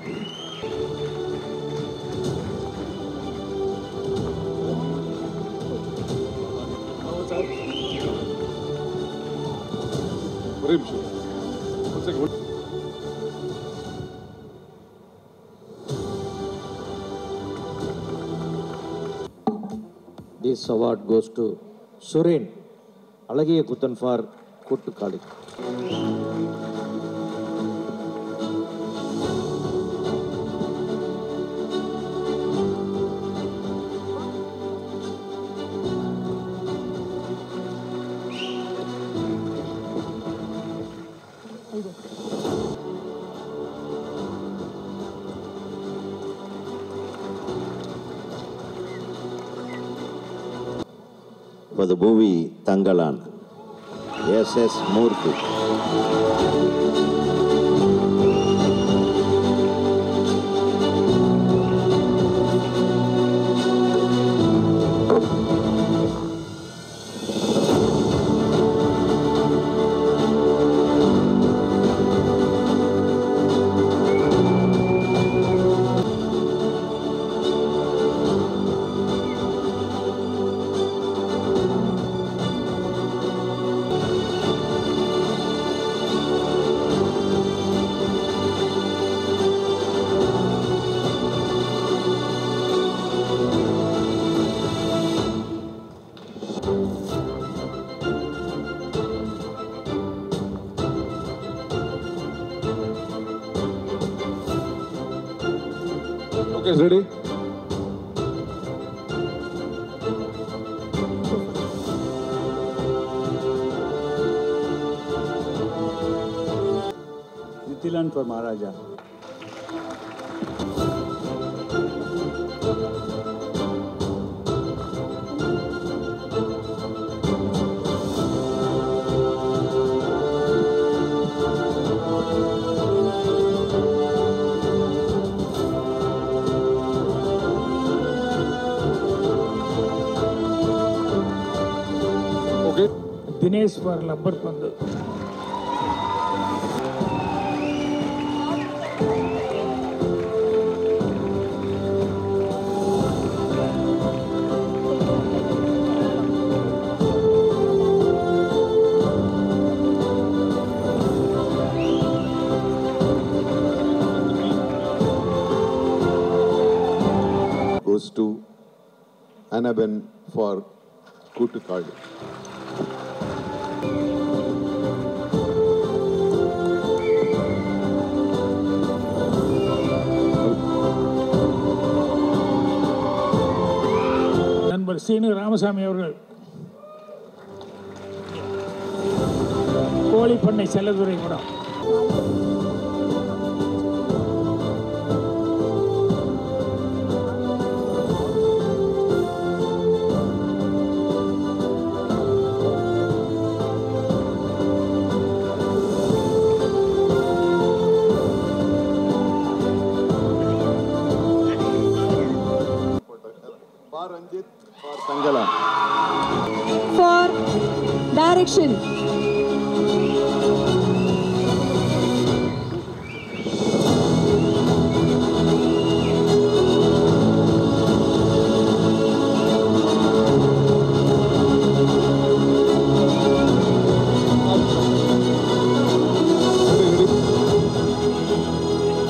ஒரே நிமிஷம். One second. This award goes to Suren Alagiya Kuthan for Kuttukali. For the movie Tangalan, S.S. Murthy. Okay, ready? Nithilan for Maharaja. Okay. Dinesh for rubber பந்து. Goes to Annabelle for Kuttukali. நண்பர் சீனு ராமசாமி அவர்கள் கோழிப்பண்ணை செல்லதுரை படம். Action.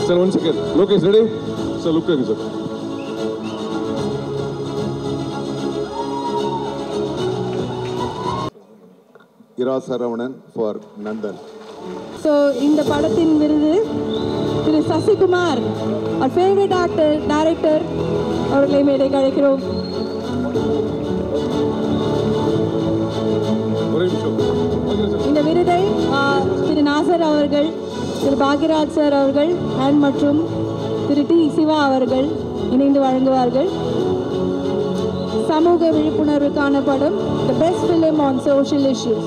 Sir, 1 second. Lokesh, ready? Sir, look at me, sir. Ira Saravanan for Nandan. So, இந்த படத்தின் விருது திரு Sasikumar, our favorite actor, director, அவர்களை மேடைக்கு அழைக்கிறோம். இந்த விருதை திரு நாசர் அவர்கள், திரு பாக்யராஜ் சார் அவர்கள் மற்றும் திரு டி சிவா அவர்கள் இணைந்து வழங்குவார்கள். சமூக விழிப்புணர்வுக்கான படம், The Best Film on Social Issues.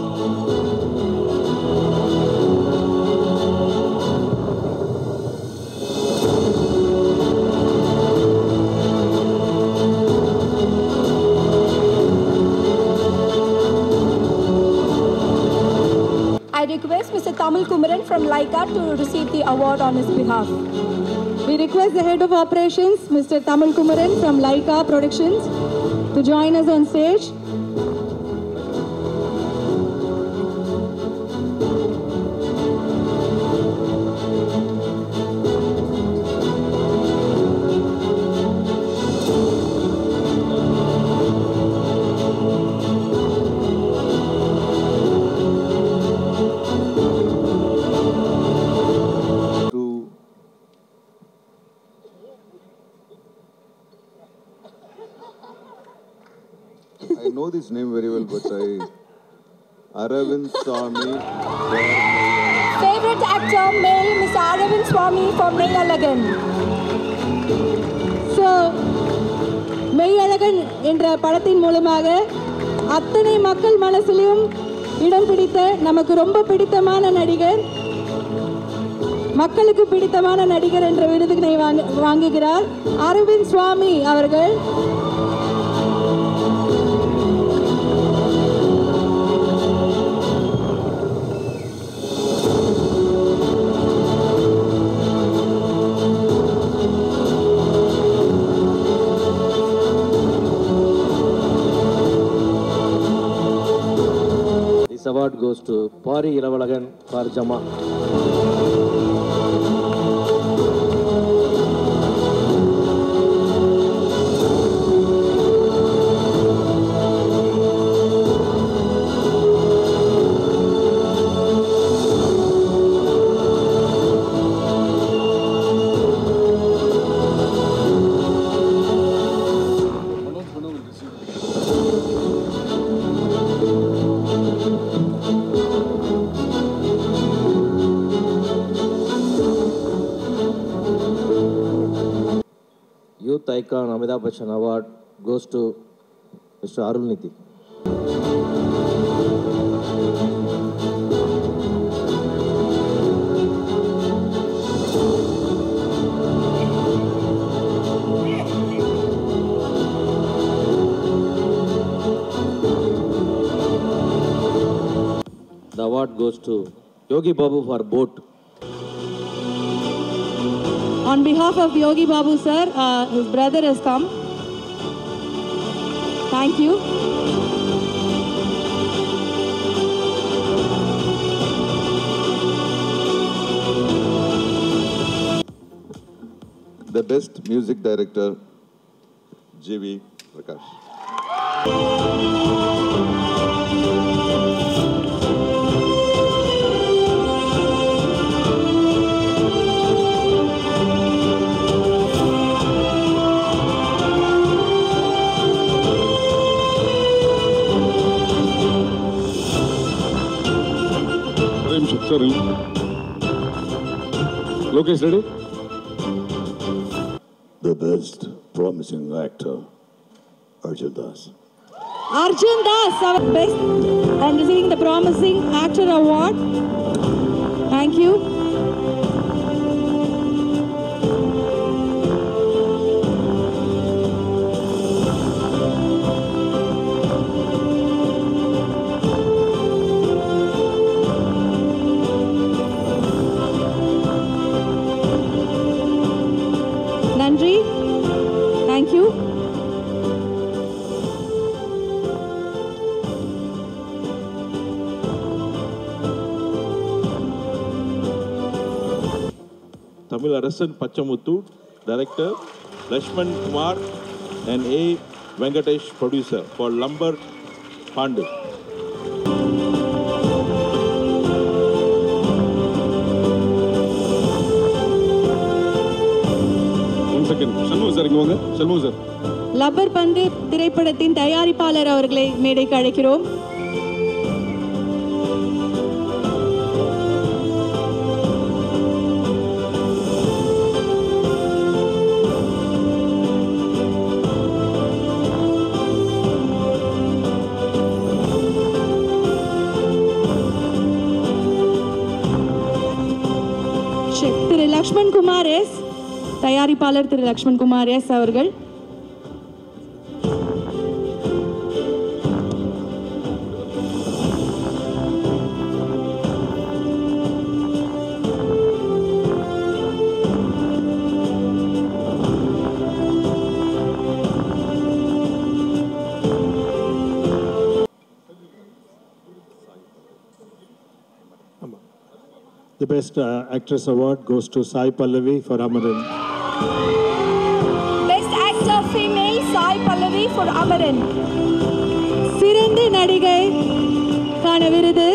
I request Mr. Tamil Kumaran from Laika to receive the award on his behalf. We request the head of operations, Mr. Tamil Kumaran from Laika Productions, to join us on stage. I know this name very well, but Aravind Swamy. Favorite actor male, Mr. Aravind Swamy for Meyyalagan. So, Meiyazhagan என்ற படத்தின் மூலமாக அத்தனை மக்கள் மனசிலும் இடம் பிடித்த நமக்கு ரொம்ப பிடித்தமான நடிகர், மக்களுக்கு பிடித்தமான நடிகர் என்ற விருதினை வாங்குகிறார் அரவிந்த் சுவாமி அவர்கள். This award goes to Pari Iravalagan for Jama. Youth Icon Amitabh Bachchan Award goes to Mr. Arulniti. The award goes to Yogi Babu for Boat. On behalf of Yogi Babu sir, his brother has come. Thank you. The Best Music Director, G.V. Prakash. Sorry. Lokesh, ready? The Best Promising Actor, Arjun Das. Arjun Das, our best, and receiving the Promising Actor Award. Thank you. Tamilarasan Pachamuthu, director, Lakshman Kumar, and A. Venkatesh, producer, for Lumber Pandu. One second. Shalmu sir, இங்க வாங்க. Shalmu sir. Rubber பந்து திரைப்படத்தின் தயாரிப்பாளர் அவர்களை மேடைக்கு அழைக்கிறோம். திரு Lakshman Kumar S, தயாரிப்பாளர் திரு Lakshman Kumar S அவர்கள். The best actress award goes to Sai Pallavi for Amaran. Best actor female Sai Pallavi for Amaran. சிறந்த நடிகை கான விருது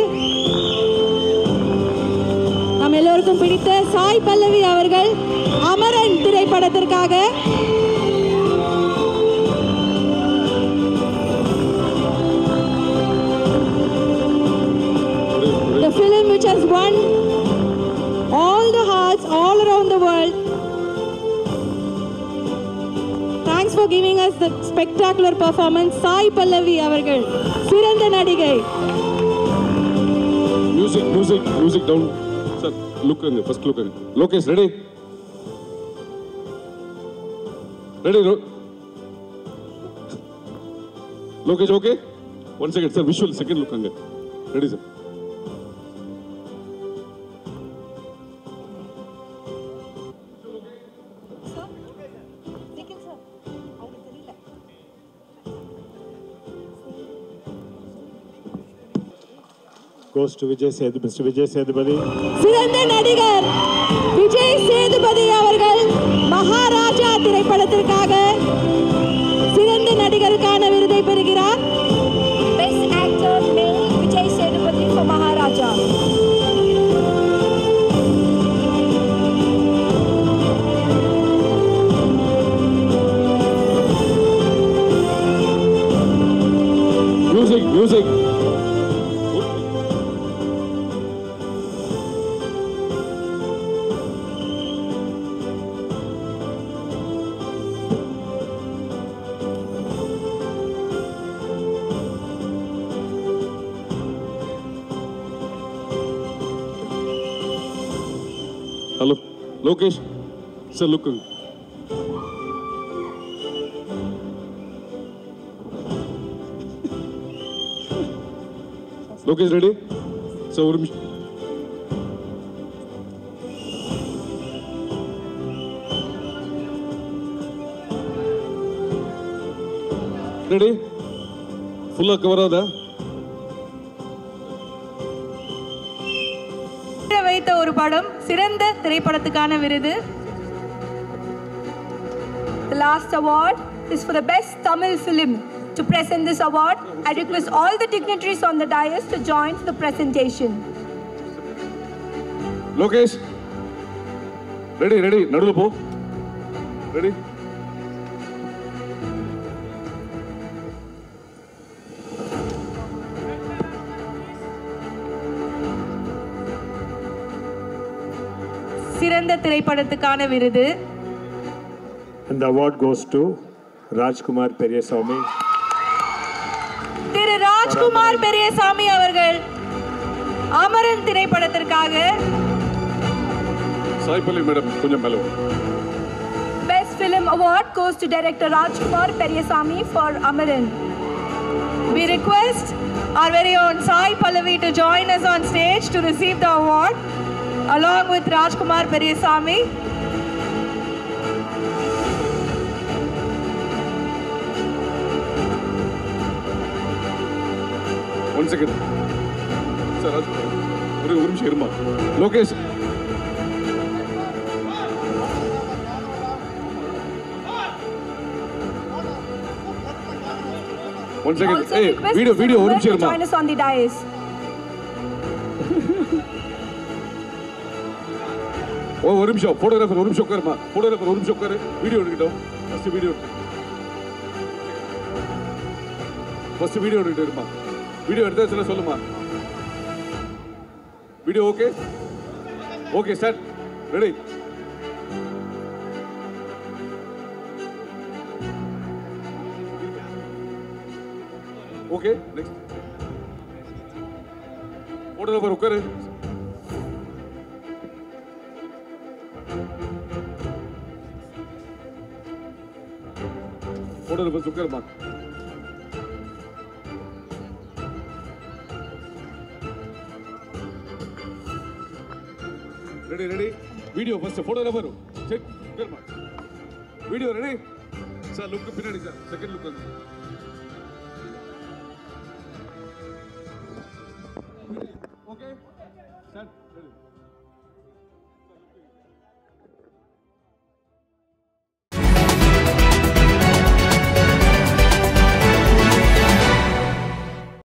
நம் எல்லோருக்கும் பிடித்த சாய் பல்லவி அவர்கள் அமரன் திரைப்படத்திற்காக. The film which has won all the hearts all around the world. Thanks for giving us the spectacular performance. Sai Pallavi avargal sirandha nadigai. Music down. Sir, look in first look in. Lokesh, ready? Ready? Lokesh, okay? One second, sir. Visual, second look anga. Ready, sir? Goes to Vijay Sethupathi. Mr. Vijay Sethupathi. சிறந்த நடிகர் விஜய் சேதுபதி அவர்கள் மகாராஜா திரைப்படத்திற்காக சிறந்த நடிகருக்கான விருதை பெறுகிறார். Best actor male Vijay Sethupathi for Maharaja. Music. Hello, Lokesh. Sir, look. Lokesh, ready? So, ready? Full cover ada. வைத்த ஒரு படம் சிறந்த திரைப்படத்துக்கான விருது. The last award is for the best Tamil film. To present this award, I request all the dignitaries on the dais to join the presentation. Lokesh, ready. Nadula po. Ready? சிறந்த திரைப்படத்துக்கான விருது. And the award goes to Rajkumar Periyasamy. திரு ராஜ்குமார் பெரியசாமி அவர்கள் அமரன் திரைப்படத்திற்காக. Sai Pallavi madam, கொஞ்சம் மேல. Best film award goes to director Rajkumar Periyasamy for Amaran. We request our very own Sai Pallavi to join us on stage to receive the award along with Rajkumar Periyasamy. One second. Sir, ஒரு நிமிஷம் இருமா. Lokesh. One second. Also Hey, request video, Mr. video, Ruben ஒரு to நிமிஷம் join us on the dais. ஒரு நிமிஷம் photographer ஒரு நிமிஷம் உட்காருமா போட்டோகிராஃபர் ஒரு நிமிஷம் உட்காரு வீடியோ எடுக்கட்டும் ஃபர்ஸ்ட் வீடியோ எடுத்துட்டு இருமா வீடியோ எடுத்தா சொல்லுமா video okay okay start ready okay next photographer உட்காரு फोटोग्राफर सुकर मार ready ready video first photographer check सुकर मार वीडियो रेडी सर लुक पिनाडी sir second look okay start